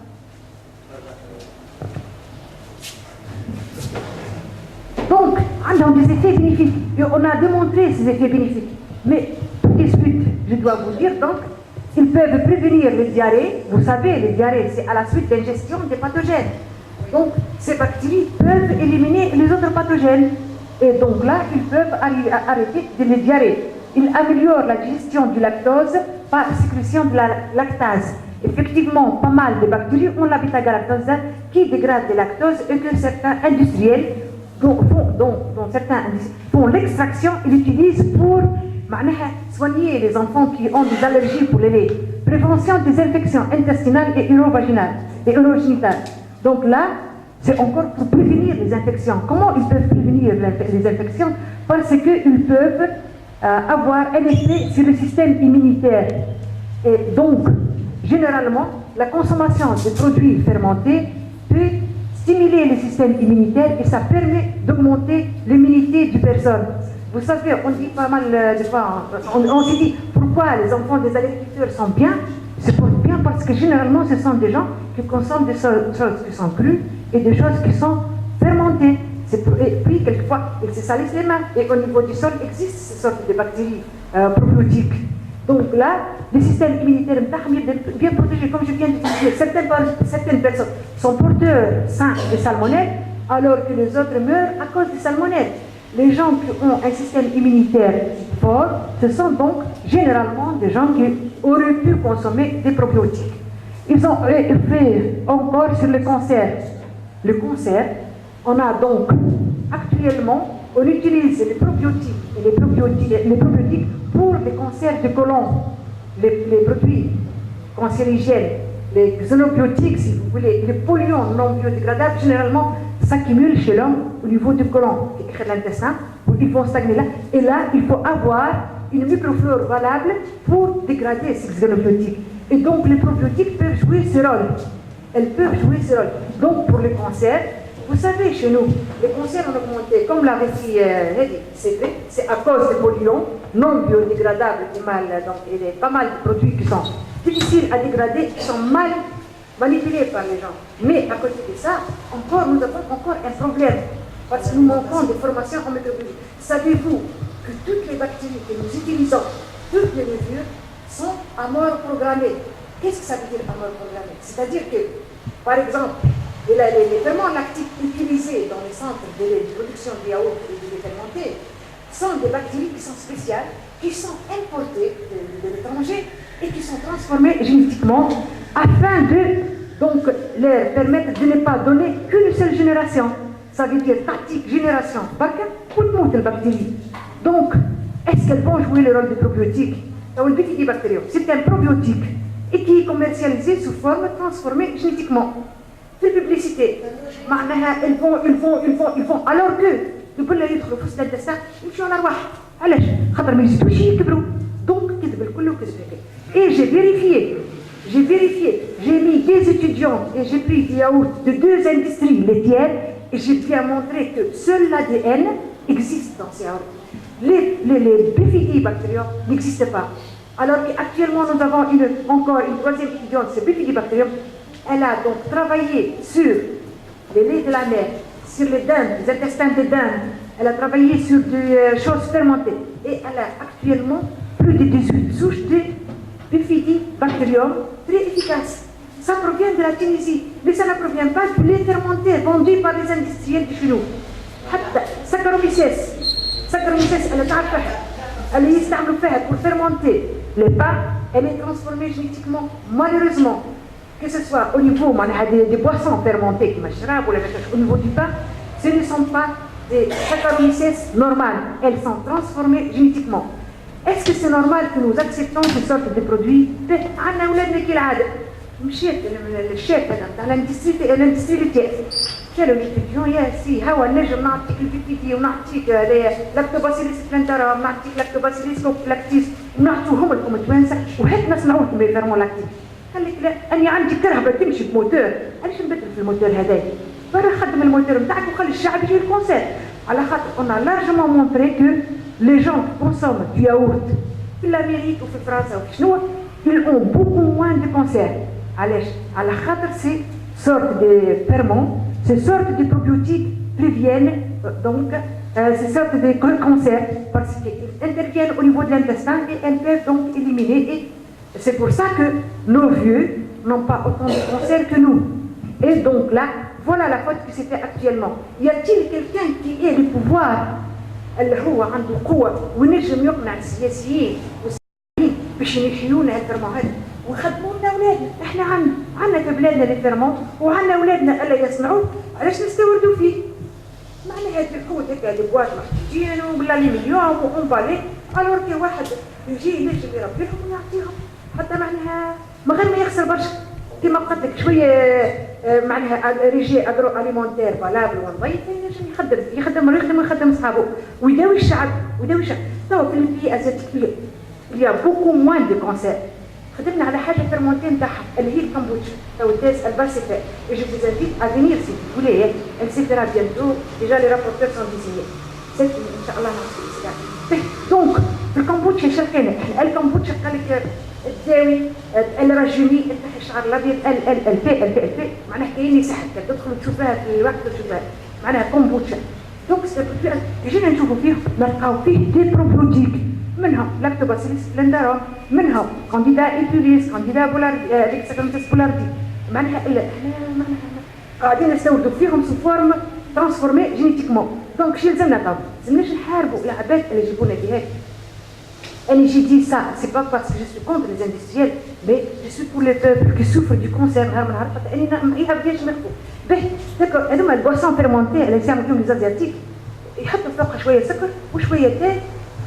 Donc, عندهم des effets bénéfiques et on a démontré ces effets bénéfiques. Mais tout de suite, je dois vous dire donc, ils peuvent prévenir les diarrhées. Vous savez, les diarrhées, c'est à la suite d'ingestion des pathogènes. Donc, ces bactéries peuvent éliminer les autres pathogènes. Et donc là, ils peuvent arrêter les diarrhées. Ils améliorent la digestion du lactose par sécrétion de la lactase. Effectivement, pas mal de bactéries ont la bêta-galactose qui dégrade le lactose et que certains industriels dont certains font l'extraction et l'utilisent pour soigner les enfants qui ont des allergies pour les laits. Prévention des infections intestinales et urogénitales. Donc là, c'est encore pour prévenir les infections. Comment ils peuvent prévenir les infections? Parce qu'ils peuvent avoir un effet sur le système immunitaire. Et donc, généralement, la consommation de produits fermentés peut stimuler le système immunitaire et ça permet d'augmenter l'immunité du personne. Vous savez, on dit pas mal de fois, on se dit pourquoi les enfants des agriculteurs sont bien. C'est bien parce que généralement, ce sont des gens qui consomment des choses qui sont crues et des choses qui sont fermentées. Et puis, quelquefois, ils se salissent les mains. Et au niveau du sol, existe ces sortes de bactéries probiotiques. Donc là, le système immunitaire est bien protégé. Comme je viens de dire, certaines personnes sont porteurs sains de salmonelle, alors que les autres meurent à cause de salmonelle. Les gens qui ont un système immunitaire fort, ce sont donc généralement des gens qui auraient pu consommer des probiotiques. Ils ont fait encore sur le cancer. Le cancer, on a donc actuellement, on utilise les probiotiques pour les cancers du côlon, les produits cancérigènes, les xénobiotiques, si vous voulez, les polluants non biodégradables, généralement s'accumulent chez l'homme au niveau du côlon, qui est l'intestin, où ils vont stagner là. Et là, il faut avoir une microflore valable pour dégrader ces xénobiotiques. Et donc, les probiotiques peuvent jouer ce rôle. Elles peuvent jouer ce rôle. Donc, pour les cancers, vous savez, chez nous, les cancers ont augmenté, comme l'avait dit c'est à cause des polluants non biodégradables et mal. Donc, il y a pas mal de produits qui sont difficiles à dégrader, qui sont mal manipulés par les gens. Mais à côté de ça, nous avons encore un problème, parce que nous manquons de formation en microbiologie. Savez-vous que toutes les bactéries que nous utilisons, toutes les mesures, sont à mort programmée? Qu'est-ce que ça veut dire à mort programmée? C'est-à-dire que, par exemple, les ferments lactiques utilisés dans les centres de production de yaourt et de lait fermenté sont des bactéries qui sont spéciales, qui sont importées de l'étranger et qui sont transformées génétiquement afin de donc, leur permettre de ne pas donner qu'une seule génération. Ça veut dire tactique, génération, tout le monde est bactérie. Donc, est-ce qu'elles vont jouer le rôle de probiotique? C'est un probiotique et qui est commercialisé sous forme transformée génétiquement. Les publicités, elles vont, alors que يقول لها يدخلوا في وسط الدسة يمشوا على الارواح. علاش؟ خاطر ما يزيدوش يكبروا. Donc كذب الكل وكذب هكا. Et j'ai vérifié, j'ai mis des étudiants et j'ai pris des yaourts de 2 industries laitières et j'ai bien montré que seul l'ADN existe dans ces yaourts. Les bifidobactériums n'existent pas. Alors qu'actuellement nous avons encore une troisième étudiante, c'est bifidobactérium. Elle a donc travaillé sur les laits de la mère, sur les dindes, les intestins des dindes. Elle a travaillé sur des choses fermentées. Et elle a actuellement plus de 18 souches de bifidobactérium très efficaces. Ça provient de la Tunisie, mais ça ne provient pas du lait fermenté vendu par les industriels de chez nous. Saccharomyces, elle تعرف elle يستعملوا فيها pour fermenter les pains. Elle est transformée génétiquement, malheureusement. Que ce soit au niveau des boissons fermentées, au niveau du pain, ce ne sont pas des Saccharomyces normales. Elles sont transformées génétiquement. Est-ce que c'est normal que nous acceptons ces sortes de produits? الشيف هذا تاع الاندستري laitière. قالوا للفيديون يا سي هاو نجم نعطيك البيبيدي ونعطيك لاكتوباسيليس بلانتارا ونعطيك لاكتوباسيليس لاكتيس ونعطوهم لكم التوانسه وهيك نصنعوا لكم الفيرمون لاكتيك. قال لك لا انا عندي كرهبه تمشي بموتور، علاش نبدل في الموتور هذاك؟ برا خدم الموتور نتاعك وخلي الشعب يجي الكونسير. على خاطر on a largement montré que les gens qui consomment du yaourt في l'Amérique وفي فرنسا وفي شنو ils ont beaucoup moins de cancer. علاش؟ على خاطر سي sorte de ferments Ces sortes de probiotiques préviennent donc ces sortes de cancers parce qu'ils interviennent au niveau de l'intestin et elles peuvent donc éliminer. Et c'est pour ça que nos vieux n'ont pas autant de cancers que nous. Et donc là, voilà la faute que c'est fait actuellement. Y a-t-il quelqu'un qui ait le pouvoir اللي هو عنده قوة ونجم يقنع السياسيين والسياسيين باش ينحيونا الفيرمون هذا ويخدموا لنا اولادنا؟ احنا عندنا في بلادنا الفيرمون وعندنا اولادنا الا يصنعوه، علاش نستوردوا فيه؟ معناها هذه القوة هكا اللي بواط محتاجين ولا لي مليون وامبالي، الور كي واحد يجي ينجم يربيهم ويعطيهم حتى معناها من غير ما يخسر برشا. كما قلت لك شويه معناها ريجي ادرو اليمونتير فالابل ونظيف ينجم يخدم ويخدم اصحابه ويداوي الشعب توا في البي ازياتيك اليوم بوكو موان دو كونسير. خدمنا على حاجه فيرمونتي نتاعها اللي هي الكمبوتشا توا الداس الباسيفا. جو فوز انفيت ا فينير سي vous voulez elle se fera bientôt déjà les rapporteurs sont désignés c'est ان شاء الله نعطي الاسلام. دونك في الكمبوتشا شركنا الكمبوتشا قال لك تساوي الرجمي تاع الشعر الابيض الفي معناها كاين يسحب تدخل تشوفها في الوقت تشوفها معناها كومبوتشا. دونك جينا نشوفوا فيه نلقاو فيه دي بروبيوتيك منهم لاكتوباسيلس سبلندروم منهم كانديدا ايبوليس كانديدا بولاردي بولاردي معناها احنا قاعدين نستوردوا فيهم سو فورم ترانسفورمي جينيتيكمون. دونك شي لازمنا تو لازمناش نحاربوا العباد اللي يجيبونا بهذا. Et j'ai dit ça, c'est pas parce que je suis contre les industriels, mais je suis pour les peuples qui souffrent du cancer. D'accord, هذوما البواسون فيرمونتي اللي يسموا فيهم les asiatiques يحطوا فوقها شويه سكر وشويه تاي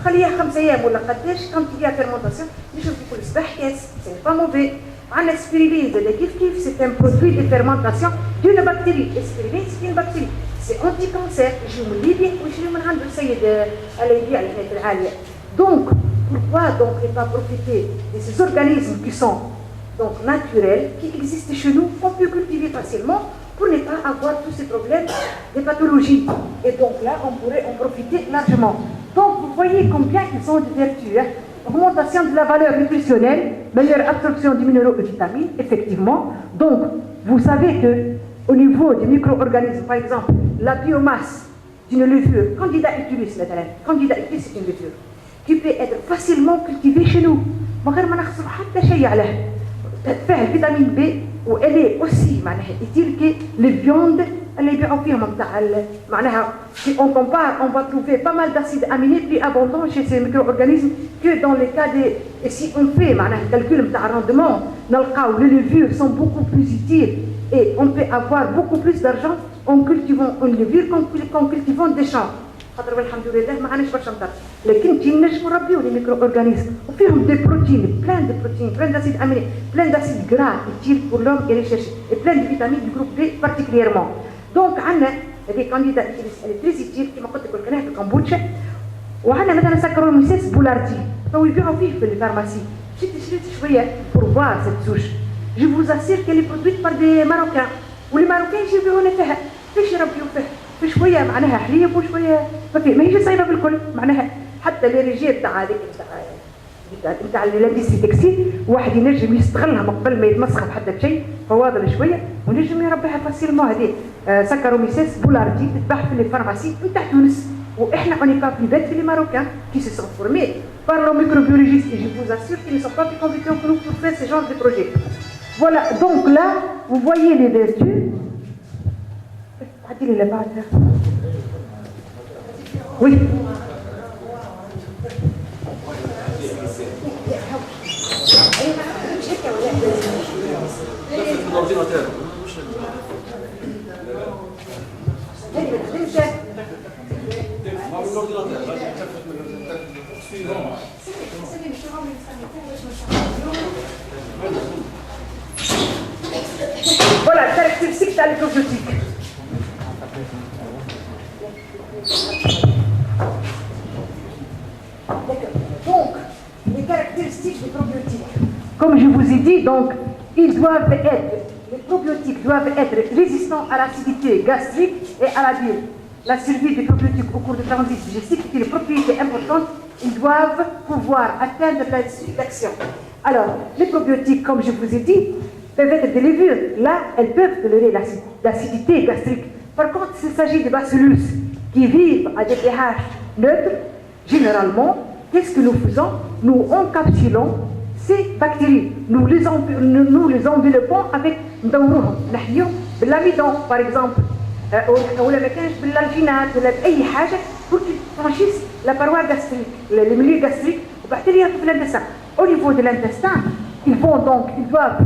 خليها 5 ايام ولا قداش كان فيها فيرمونتاسيون نشوف كل صباح كاس سي با موفي. عندنا سبيريليز اللي كيف سي ان برودوي دو فيرمونتاسيون دون بكتيري. السبيريليز سي ان بكتيري سي انتي كانسير يجيو من ليبيا ويشريو من عنده السيد اللي يبيع الحاجات العاليه. Donc, pourquoi donc ne pas profiter de ces organismes qui sont donc naturels, qui existent chez nous, qu'on peut cultiver facilement pour ne pas avoir tous ces problèmes de pathologies. Et donc là, on pourrait en profiter largement. Donc, vous voyez combien ils ont de vertus. Hein? Augmentation de la valeur nutritionnelle, meilleure absorption des minéraux et vitamines, effectivement. Donc, vous savez que au niveau des micro-organismes, par exemple, la biomasse d'une levure, Candida utilis, Candida utilis, c'est une levure qui peut être facilement cultivée chez nous. من غير ما نخسر حتى شيء عليه. تدفع الفيتامين بي والي اوسي معناها يتيل كي لي فيوند اللي يبيعوا فيهم نتاع معناها si on compare on va trouver pas mal d'acides aminés plus abondants chez ces micro-organismes que dans les cas de et si on fait معناها calcul نتاع rendement نلقاو les levures sont beaucoup plus utiles et on peut avoir beaucoup plus d'argent en cultivant une levure qu'en cultivant des champs. خاطر والحمد لله ما عندناش برشا مطر لكن كي نجموا نربيو لي ميكرو اورغانيزم وفيهم دي بروتين بلان دو بروتين بلان داسيد اميني بلان داسيد غرا يتيل بور لوم اي ريشيرش اي بلان دو فيتامين دو جروب بي بارتيكوليرمون. دونك عندنا هذه كانديدا الكتريسيتي كما قلت لك كلناها في الكمبوتشا. وعندنا مثلا سكروا ميسيس بولارتي تو يبيعوا فيه في الفارماسي. شريت شويه بور فوار سيت سوش جو فوز اسير كي برودويت بار دي ماروكان ولي ماروكان يجيبونا فيها فاش يربيو فيه في شويه معناها حليب وشويه ماهيش صايبه بالكل معناها حتى لي ريجيم تاع هذيك نتاع الاندستري تكسيل واحد ينجم يستغلها من قبل ما يتمسخ بحتى بشيء فواضل شويه ونجم يربيها فاسيلمون. هذه سكروميسيس بولاردي تتباع في الفارماسي نتاع تونس واحنا اوني با بلي في لي ماروكان كي سي سون فورمي بار لو ميكروبيولوجيست et je vous assure qu'ils ne sont pas plus compétents que nous pour faire ce genre de projet. Voilà, donc là vous voyez les vertus. عدي لي بعدها. Oui. Voilà, caractéristique de l'hypobiotique. Donc, les caractéristiques des probiotiques. Comme je vous ai dit, donc, les probiotiques doivent être résistants à l'acidité gastrique et à la bile. La survie des probiotiques au cours du transit digestif est une propriété importante. Ils doivent pouvoir atteindre la d'action. Alors, les probiotiques, comme je vous ai dit, peuvent être des levures. Là, elles peuvent tolérer l'acidité gastrique. Par contre, s'il s'agit de bacillus qui vivent à des pH neutres, généralement, qu'est-ce que nous faisons? Nous encapsulons ces bactéries. Nous les enveloppons avec l'amidon, par exemple, ou l'alginate, pour qu'ils franchissent la paroi gastrique, le milieu gastrique, l'intestin. Au niveau de l'intestin, ils doivent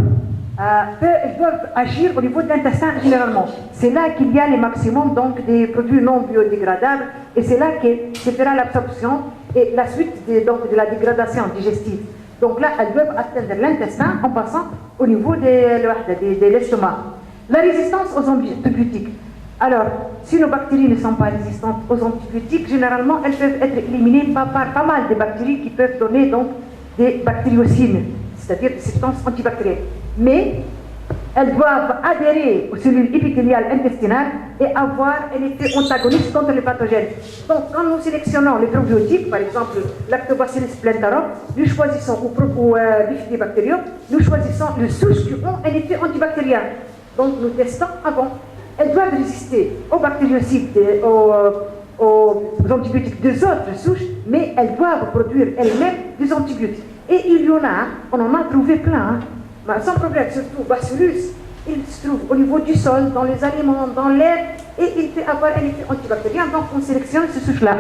agir au niveau de l'intestin généralement. C'est là qu'il y a le maximum donc, des produits non biodégradables et c'est là que se fera l'absorption et la suite de la dégradation digestive. Donc là, elles doivent atteindre l'intestin en passant au niveau de l'estomac. La résistance aux antibiotiques. Alors, si nos bactéries ne sont pas résistantes aux antibiotiques, généralement, elles peuvent être éliminées par pas mal de bactéries qui peuvent donner donc des bactériocines, c'est-à-dire des substances antibactériennes. Mais elles doivent adhérer aux cellules épithéliales intestinales et avoir un effet antagoniste contre les pathogènes. Donc, quand nous sélectionnons les probiotiques, par exemple Lactobacillus plantarum, nous choisissons, ou Bifidobacterium, nous choisissons les souches qui ont un effet antibactérien. Donc, nous testons avant. Elles doivent résister aux bactériocides, aux antibiotiques des autres souches, mais elles doivent produire elles-mêmes des antibiotiques. Et il y en a, on en a trouvé plein, sans problème, surtout Bacillus, il se trouve au niveau du sol, dans les aliments, dans l'air, et il peut avoir un effet antibactérien, donc on sélectionne ces souches-là.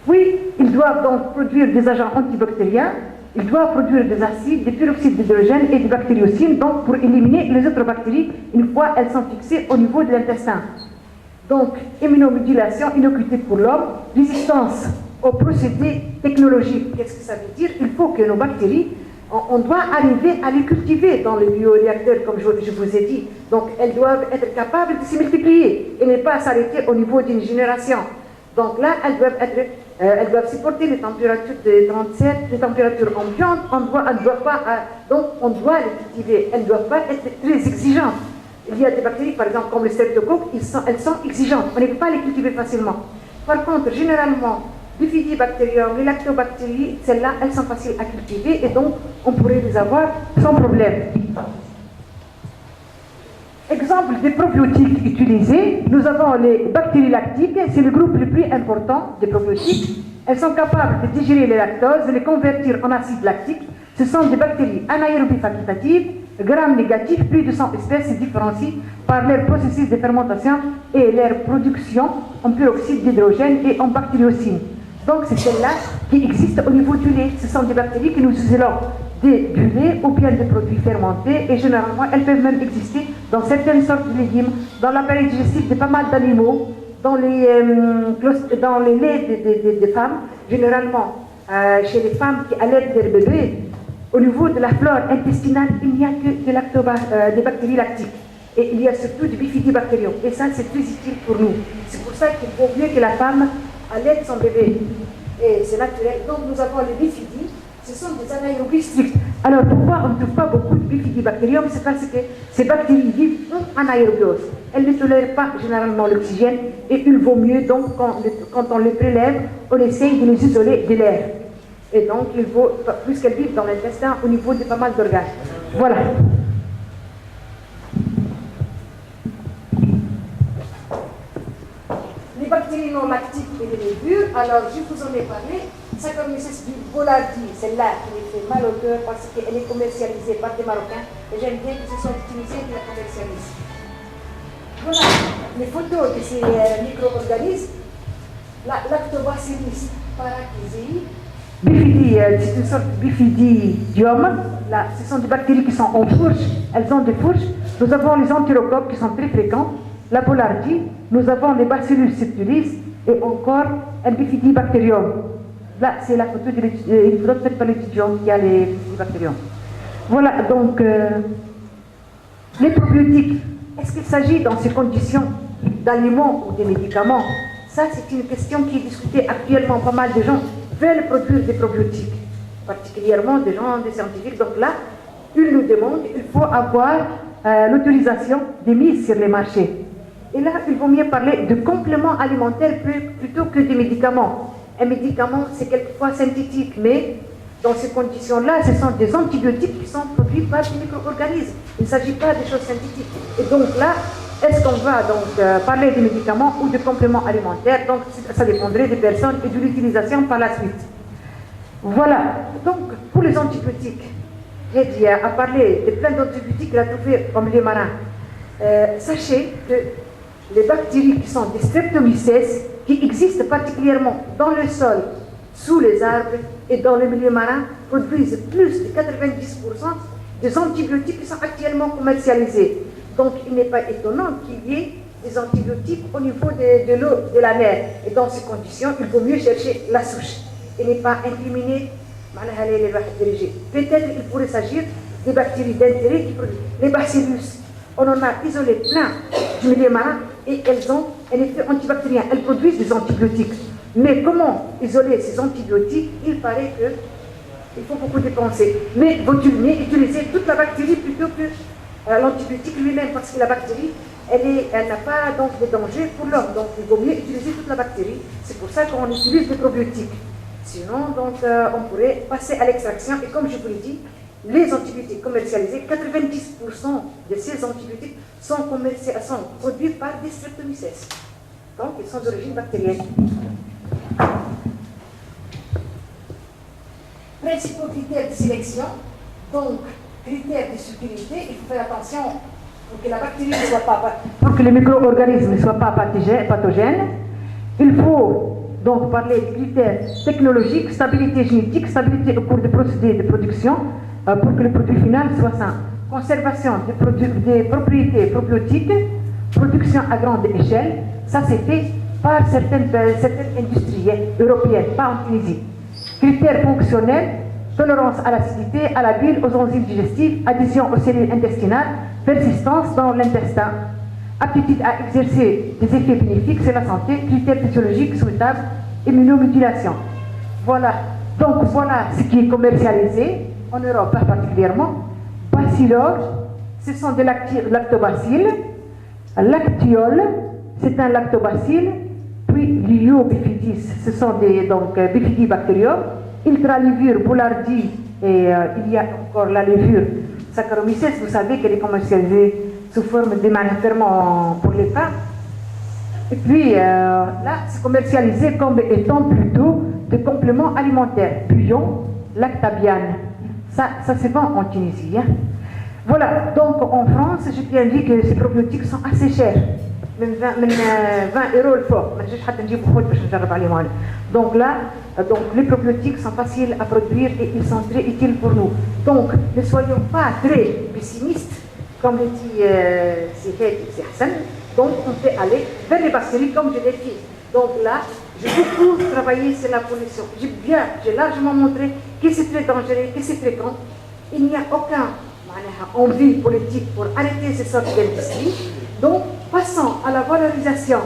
Oui, ils doivent donc produire des agents antibactériens, ils doivent produire des acides, des peroxydes d'hydrogène et des bactériocines, donc pour éliminer les autres bactéries une fois elles sont fixées au niveau de l'intestin. Donc, immunomodulation, innocuité pour l'homme, résistance aux procédés technologiques. Qu'est-ce que ça veut dire? Il faut que nos bactéries, on doit arriver à les cultiver dans le bioréacteur, comme je vous ai dit. Donc, elles doivent être capables de se multiplier et ne pas s'arrêter au niveau d'une génération. Donc là, elles doivent supporter les températures de 37, les températures ambiantes. On doit les cultiver. Elles ne doivent pas être très exigeantes. Il y a des bactéries, par exemple, comme le streptocoque, elles sont exigeantes. On ne peut pas les cultiver facilement. Par contre, généralement, Bifidobacterium, les lactobactéries, celles-là, elles sont faciles à cultiver et donc on pourrait les avoir sans problème. Exemple des probiotiques utilisés, nous avons les bactéries lactiques, c'est le groupe le plus important des probiotiques. Elles sont capables de digérer les lactoses, de les convertir en acide lactique. Ce sont des bactéries anaérobies facultatives, gram négatifs, plus de 100 espèces se différencient par leur processus de fermentation et leur production en peroxyde d'hydrogène et en bactériocines. Donc c'est celles-là qui existent au niveau du lait. Ce sont des bactéries que nous isolons du lait ou bien des produits fermentés et généralement elles peuvent même exister dans certaines sortes de légumes, dans l'appareil digestif de pas mal d'animaux, dans les laits des femmes, généralement chez les femmes qui allaitent des bébés, au niveau de la flore intestinale, il n'y a que des bactéries lactiques. Et il y a surtout du Bifidobacterium. Et ça, c'est très utile pour nous. C'est pour ça qu'il vaut mieux que la femme allaite son bébé. Et c'est naturel. Donc nous avons les Bifidis. Ce sont des anaérobies strictes. Alors pourquoi on ne trouve pas beaucoup de Bifidobacterium? C'est parce que ces bactéries vivent en anaérobiose. Elles ne tolèrent pas généralement l'oxygène et il vaut mieux donc quand on les prélève, on essaye de les isoler de l'air. Et donc il vaut, plus qu'elles vivent dans l'intestin au niveau de pas mal d'organes. Voilà. Les bactéries non lactiques et les levures, alors je vous en ai parlé. Saccharomyces boulardii, celle-là qui me fait mal au cœur parce qu'elle est commercialisée par des Marocains et j'aime bien qu'ils se sont utilisés de la commercialiser. Voilà les photos de ces micro-organismes. La Lactobacillus paracysei, c'est une sorte de bifidium. Là, ce sont des bactéries qui sont en fourche, elles ont des fourches. Nous avons les entérocoques qui sont très fréquents, la boulardie, nous avons les Bacillus subtilis et encore un Bifidobacterium. Là, c'est la photo de l'étudiant, il faudra peut-être pas l'étudiant qui a les Bifidobacterium. Voilà, donc, les probiotiques, est-ce qu'il s'agit dans ces conditions d'aliments ou des médicaments? Ça, c'est une question qui est discutée actuellement. Pas mal de gens veulent produire des probiotiques, particulièrement des gens, des scientifiques. Donc là, ils nous demandent, il faut avoir l'autorisation de mise sur les marchés. Et là, il vaut mieux parler de compléments alimentaires plutôt que de médicaments. Un médicament, c'est quelquefois synthétique, mais dans ces conditions-là, ce sont des antibiotiques qui sont produits par des micro-organismes. Il ne s'agit pas des choses synthétiques. Et donc là, est-ce qu'on va donc parler des médicaments ou des compléments alimentaires? Donc ça dépendrait des personnes et de l'utilisation par la suite. Voilà. Donc pour les antibiotiques, Hedi a parlé de plein d'antibiotiques qu'il a trouvés comme les marins. Sachez que les bactéries qui sont des streptomyces, qui existent particulièrement dans le sol, sous les arbres et dans le milieu marin, produisent plus de 90% des antibiotiques qui sont actuellement commercialisés. Donc il n'est pas étonnant qu'il y ait des antibiotiques au niveau de l'eau de la mer. Et dans ces conditions, il vaut mieux chercher la souche et ne pas incriminer les dirigés. Peut-être il pourrait s'agir des bactéries d'intérêt qui produisent les bacillus. On en a isolé plein du milieu marin et elles ont un effet antibactérien. Elles produisent des antibiotiques. Mais comment isoler ces antibiotiques? Il paraît qu'il faut beaucoup dépenser. Mais vaut-il mieux utiliser toute la bactérie plutôt que l'antibiotique lui-même? Parce que la bactérie, elle n'a pas donc de danger pour l'homme. Donc il vaut mieux utiliser toute la bactérie. C'est pour ça qu'on utilise des probiotiques. Sinon, donc, on pourrait passer à l'extraction. Et comme je vous l'ai dit, les antibiotiques commercialisés, 90% de ces antibiotiques sont produits par des streptomyces. Donc, ils sont d'origine bactérienne. Principaux critères de sélection, donc critères de sécurité, il faut faire attention pour que la bactérie ne soit pas, pour que les micro-organismes ne soient pas pathogènes. Il faut donc parler des critères technologiques, stabilité génétique, stabilité au cours des procédés de production, pour que le produit final soit sain. Conservation des propriétés probiotiques, production à grande échelle, ça c'est fait par certaines industries européennes, pas en Tunisie. Critères fonctionnels, tolérance à l'acidité, à la bile, aux enzymes digestives, adhésion aux cellules intestinales, persistance dans l'intestin, aptitude à exercer des effets bénéfiques sur la santé, critères physiologiques souhaitables, immunomodulation. Voilà. Donc voilà ce qui est commercialisé en Europe particulièrement. Bacillose, ce sont des lactobacilles. Lactiole, c'est un lactobacille. Puis l'iobifidis, ce sont des bifidibactérium. Ultralevure, boulardie, et il y a encore la levure Saccharomyces, vous savez qu'elle est commercialisée sous forme de ferment pour les femmes. Et puis là, c'est commercialisé comme étant plutôt des compléments alimentaires. Bouillon, lactabiane. Ça se vend en Tunisie. Hein. Voilà, donc en France, je tiens à dire que ces probiotiques sont assez chers. Même 20 euros le fort. Donc là, les probiotiques sont faciles à produire et ils sont très utiles pour nous. Donc, ne soyons pas très pessimistes, comme le dit Hassan. Donc, on peut aller vers les bactéries comme je l'ai dit. Donc là, j'ai beaucoup travaillé sur la pollution. J'ai largement montré que c'est très dangereux, que c'est fréquent. Il n'y a aucun envie politique pour arrêter ces sortes d'industries. Donc, passons à la valorisation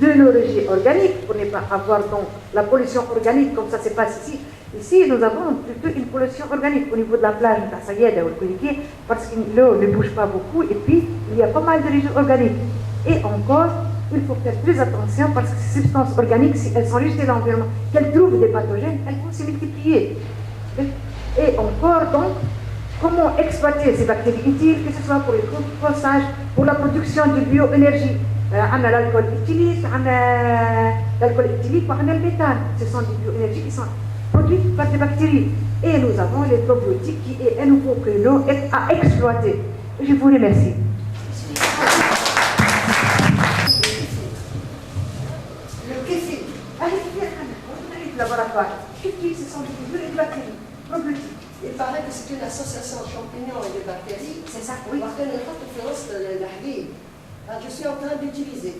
de nos régies organiques pour ne pas avoir donc la pollution organique comme ça se passe ici. Ici, nous avons plutôt une pollution organique au niveau de la plage de Tassayed ou le Kouliké parce que l'eau ne bouge pas beaucoup et puis il y a pas mal de régies organiques. Et encore, il faut faire très attention parce que ces substances organiques, si elles sont rejetées dans l'environnement, qu'elles trouvent des pathogènes, elles vont se multiplier. Et encore donc, comment exploiter ces bactéries utiles, que ce soit pour le compostage, pour la production de bioénergie. On a l'alcool éthylique, on a l'alcool éthylique, on a le méthane. Ce sont des bioénergies qui sont produites par des bactéries. Et nous avons les probiotiques qui est un nouveau créneau à exploiter. Je vous remercie. Le kéfir. Le laboratoire. Kéfir, ce sont des bactéries probiotiques. Il paraît que c'est une association de champignons et de bactéries. C'est ça, oui. Parce qu'elle n'a pas de différence de la vie. Je suis en train d'utiliser.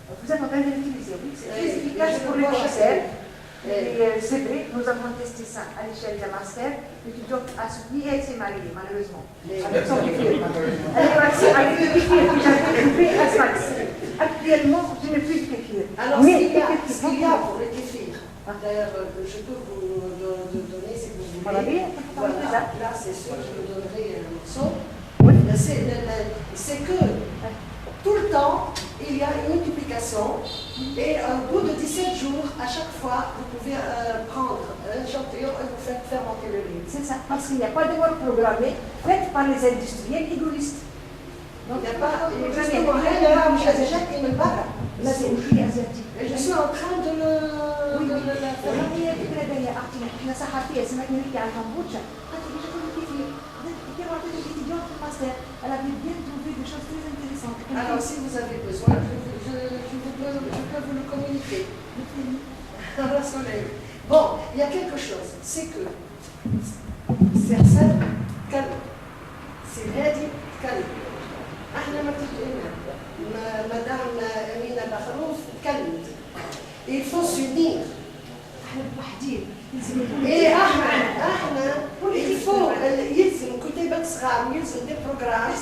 Vous êtes en train de l'utiliser, oui. C'est très efficace pour le cancer. C'est vrai, nous avons testé ça à l'échelle d'un master. L'étudiante a soutenu et elle s'est mariée, malheureusement. Avec son kéfir. Elle est partie avec le kéfir que j'avais trouvé à Sfax. Actuellement, je n'ai plus de kéfir. Alors, ce qu'il y a pour le kéfir, d'ailleurs, je peux vous donner si vous voulez. Voilà, là, c'est sûr, je vous donnerai un morceau. C'est que tout le temps, il y a une multiplication application et au bout de 17 jours, à chaque fois, vous pouvez prendre un échantillon et vous faites fermenter le riz. C'est ça, parce qu'il n'y a pas de work programmé fait par les industriels égoïstes. Donc il n'y a pas justement rien à Jacques et me parle. Là, c'est une fille asiatique. Et je suis en train de le faire. هي فكرة باهية أختي، احنا صحفية سمعتني نحكي عن الكمبوتشا، قالت لي باش نقول لك كيف عطيت الإتيديون في الماستر، elle avait bien trouvé des choses très intéressantes. Alors si vous avez besoin, je peux vous le communiquer. Bon, il y a quelque chose, c'est que c'est calme. C'est هادي calme. احنا ما تفقنا مدام أمينة بخروف تكلمت. Il faut s'unir. احنا بوحدين. إيه احنا il faut يلزم كتيبات صغار ويلزم دي بروجرام.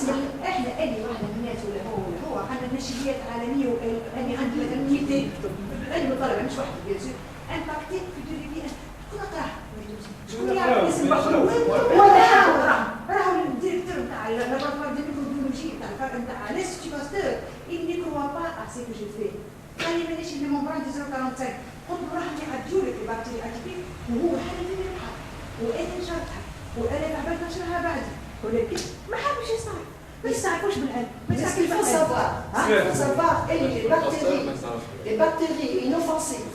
احنا أي واحدة من الناس ولا هو عندنا نشريات عالمية وأني عندي مثلا 200 كتب. أنا طالبة مش واحدة بيان سور. امباكتي في الدنيا كل قراها. راهو الديريكتور نتاع اللابوراتوار دو ميكروبيولوجي نتاع الفرق نتاع لانستيتيو باستور il ne croit pas à ce que je fais. قال لي مانيش اللي ممبران 045 قلت له راهم يعدوا لك البكتيريا اتيبيك وهو حل في البحر وانا نشرحها وانا تعبان نشرها بعدي ولكن ما حبش يسمع ما يستعرفوش بالعلم ما يستعرفوش il faut savoir les bactéries inoffensives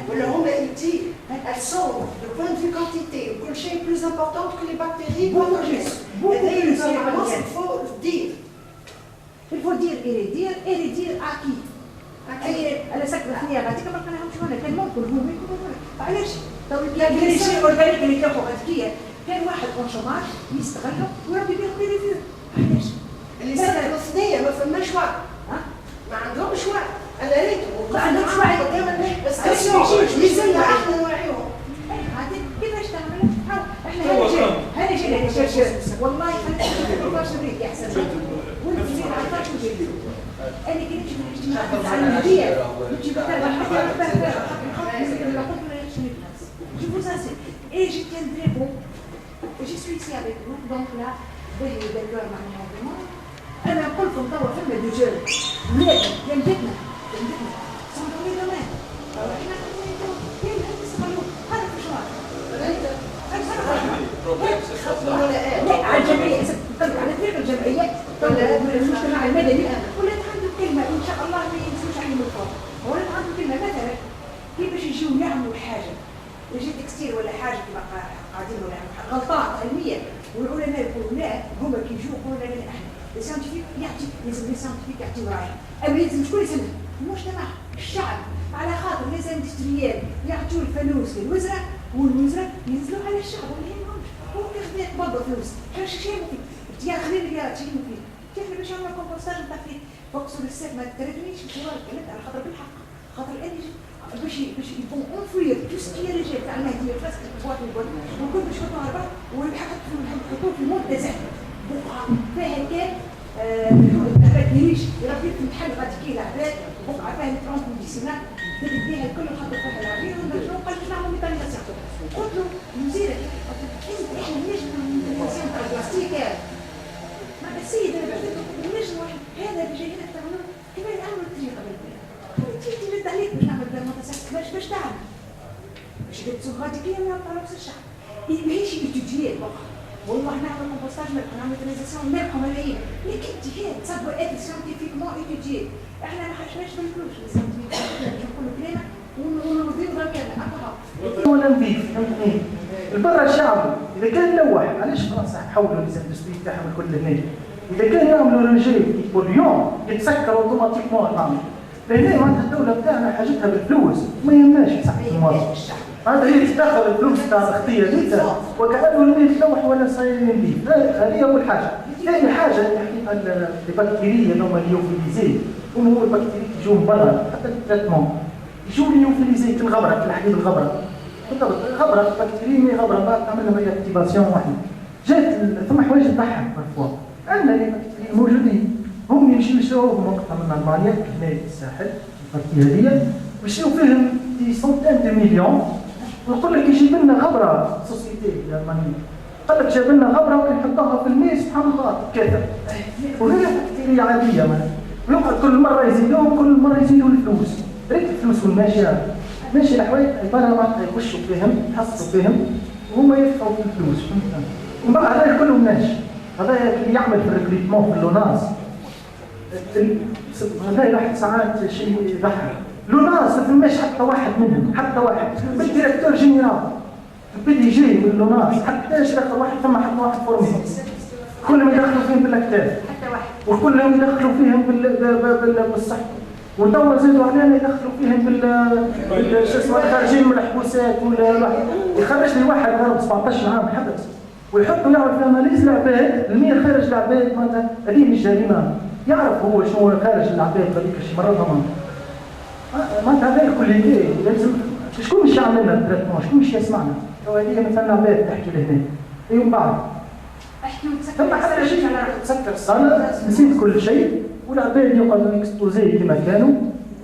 ولا هما utile elles sont de point de vue quantité كل شيء plus importante que les bactéries pathogènes. Il faut dire. Il faut dire et dire à qui. أنا ساكنة في غاديك ما لقيناهمش هنا كان ممكن هم يكونوا هنا علاش؟ تو كاين شيء أورجانيك اللي تاخذ غاديكية كان واحد اون شوماج يستغلوا ويربي بيهم لي ريفيو علاش؟ اللي ساكنوا ثنية ما فماش وعي ما عندهمش وعي أنا ريتهم ما عندهمش وعي بس لازمنا احنا نوعيهم. كيفاش تعمل؟ احنا هذا والله انا شريك احسن وانت زين عطاك وجيت انا كي نجي من الاجتماعات تاع المدير نجي je vous assure et je tiendrai bon je suis ici avec vous donc là d'accord معناها vraiment انا نقول لكم توا فما دو جون ولاد جنبتنا sont dans les domaines احنا كاين هذا الصغير هذا مشوار لا على الجمعية على طريق الجمعيات المجتمع المدني ولات عنده كلمة إن شاء الله ما ينسوش عليهم الفوق ولات عنده كلمة مثلا كيفاش يجيو يعملوا حاجة يجي تكستير ولا حاجة كما قاعدين ولا غلطات علمية والعلماء يقولوا لا هما كي يجوا يقولوا لا احنا الساينتيفيك يعطي لازم الساينتيفيك يعطيو رايه أما يلزم شكون يسمع المجتمع الشعب على خاطر لي اندستريال يعطيو الفلوس للوزراء والوزراء ينزلوا على الشعب ولا يهمهمش هو كيف يقبضوا فلوس شو شيء مفيد يا خليل يا شيء مفيد كيف باش نعمل كومبوستاج نتاع فيه فوكسوا للسيف ما تردنيش في الحوار كلمت على خاطر بالحق خاطر اني باش يبون اونفوير تو سكي رجال تاع المهديه فاس البواط البن وكل باش يحطوا على بعض ويحطوا في المنتزه بقعه فيها كان ما تديريش يربي في المحل غادي كي العباد بقعه فيها 30 ميديسينات بدك بيها الكل وحط فيها العبيد ونرجعوا قال لي نعملوا ميتانيزاسيون قلت له مزيره احنا نجم الميتانيزاسيون تاع البلاستيك مع السيد نجم هذا اللي جايين تعملوا كيف نعملوا الطريقه بالبلاد تجي ترد عليك باش نعمل ميتانيزاسيون باش تعمل باش تسوق غادي كي على نفس الشعب ماهيش ايتوديات والله نعمل كومبوستاج نعمل ميتانيزاسيون نربحوا ملايين لكن جهات تصدقوا اتي سيانتيفيكمون ايتوديي احنا ما حشناش بالفلوس نقولوا كلمه ونرضيو غير كذا ولا نضيف فهمتني البر الشعبي اذا كان لوح علاش فرنسا حولوا الاندستري تاعهم الكل هنا اذا كان يعملوا رجال بوليون يتسكر اوتوماتيكمون نعمل لهنا معناتها الدوله بتاعنا حاجتها بالفلوس ما يهمناش صح المواطن هذا هي تدخل الفلوس تاع الاختيه ديتا وكانه اللي يتلوح ولا صاير نضيف هذه اول حاجه. ثاني حاجه الحقيقه البكتيريا اللي هما اليوفيليزي هما البكتيريا يجوا من برا حتى التريتمون يجوا اليوفيليزي في الغبره في الحليب الغبره بالضبط الغبره بكتيريا غبره بعد تعمل لها رياكتيفاسيون واحده جات ثم حوايج تضحك بالفوا عندنا لي بكتيريا موجودين هم يمشيو يشروهم وقتها من المانيا هنا الساحل البكتيريا هذه ويشريو فيهم دي سونتين دو مليون ويقول لك يجيب لنا غبره سوسيتي المانيه قال لك جاب لنا غبره ونحطوها في الماء سبحان الله كذا وهي بكتيريا عاديه ويقعد كل مره يزيدوهم كل مره يزيدوا الفلوس، ريت الفلوس والماشيه ماشي الحوايج عباره معناتها يخشوا فيهم يحصلوا فيهم وهما يدفعوا في الفلوس. ومن بعد هذا كلهم ماشي، هذا اللي يعمل في الريكريتمون في اللوناس هذا واحد ساعات شيء يضحك. لوناس ما فماش حتى واحد منهم، حتى واحد بالديريكتور جينيرال البي دي جي من لوناس حتى دخل واحد، ثم حتى واحد فورمي كلهم يدخلوا فيهم بالاكتاف حتى واحد وكلهم يدخلوا فيهم بالصحه، ودور زادوا علينا يدخلوا فيهم شو اسمه خارجين من الحبوسات ولا يخرج لي واحد ضرب 17 عام حبس ويحطوا يعرف في اناليز العباد المية خارج العباد معناتها هذه مش جريمه، يعرف هو شنو خارج العباد هذيك شي مرضها معناتها هذا الكل هيك لازم شكون مش يعمل لنا التريتمون، شكون مش يسمعنا؟ هذه مثلا عباد تحكي لهنا ومن بعد ثم حتى شيء تسكر الصاله نسيت كل شيء والعباد يقعدوا يكسبوزي كما كانوا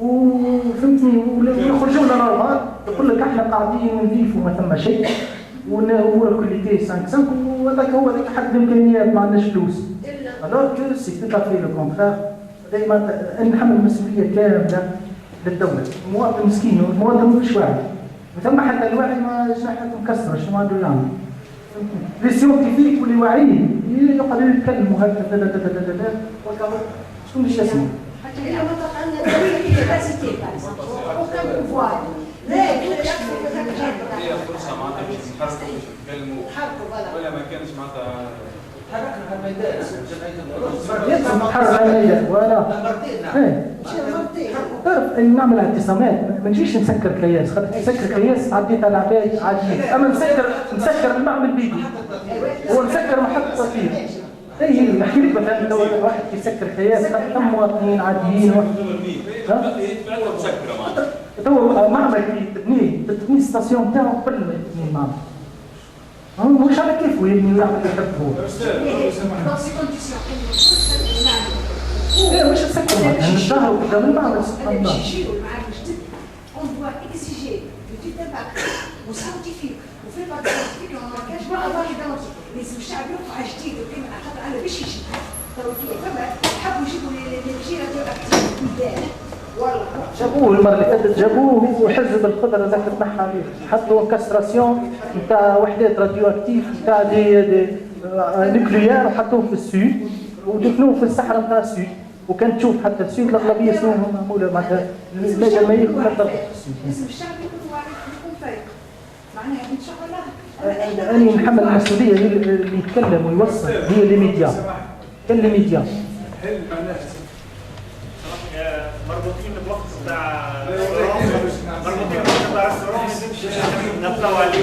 وفهمتني ويخرجوا لنا نورمال يقول لك احنا قاعدين نضيفوا ما ثم شيء ونامور كوليتي 5 وهذاك هو ذاك حد الامكانيات ما عندناش فلوس. الوغ كو سي تو افي لو كونترير، دائما نحمل المسؤوليه كامله للدوله، المواطن مسكين والمواطن مش واعي وثم حتى الواعي ما جناحته مكسره شنو عنده يعمل. لي سيونتيفيك واللي واعيين يقعدوا يتكلموا هكذا شكون باش يسمع؟ حتى هي منطقه عندنا هي كاسيتي وكان بوفوار لا هي فرصه معناتها باش نحركوا باش نتكلموا ولا ما كانش معناتها نحرر الميدان ولا تعرف نعمل اعتصامات ما نجيش نسكر كياس، خاطر تسكر كياس عديت على العباد عاديين، اما نسكر المعمل بيدي ونسكر محطه تصوير. اي نحكي لك مثلا لو واحد يسكر كياس ثم مواطنين عاديين تو معمل تبني ستاسيون تاعو قبل ما تبني المعمل مش على كيفه يبني ويعمل اللي يحب هو. ايه مش تسكر يعني الشهر قدام المعمل سبحان الله. On doit exiger de tout impact ou scientifique ou fait pas de scientifique on marquage ما أضاف دونتي لازم الشعب يرفع جديد وكلمة خاطر على باش يجي توكي فما حبوا يجيبوا الجيرة ديال البلدان والله جابوه المرة اللي فاتت جابوه وحزب الخضر هذاك تنحى عليه حطوا كاستراسيون نتاع وحدات راديو اكتيف نتاع دي نوكليير وحطوه في السود ودفنوه في الصحراء نتاع السود وكان تشوف حتى السود الاغلبيه سنهم معموله معناتها المدى الميت كلها تضرب في السود. لازم الشعب يكون واعي يكون فايق معناها ان شاء الله أنا نحمل المسؤولية اللي يتكلم ويوصل هي لي ميديا كل لي ميديا مربوطين بالوقت بتاع مربوطين بالوقت بتاع الصراحة نطلعوا عليه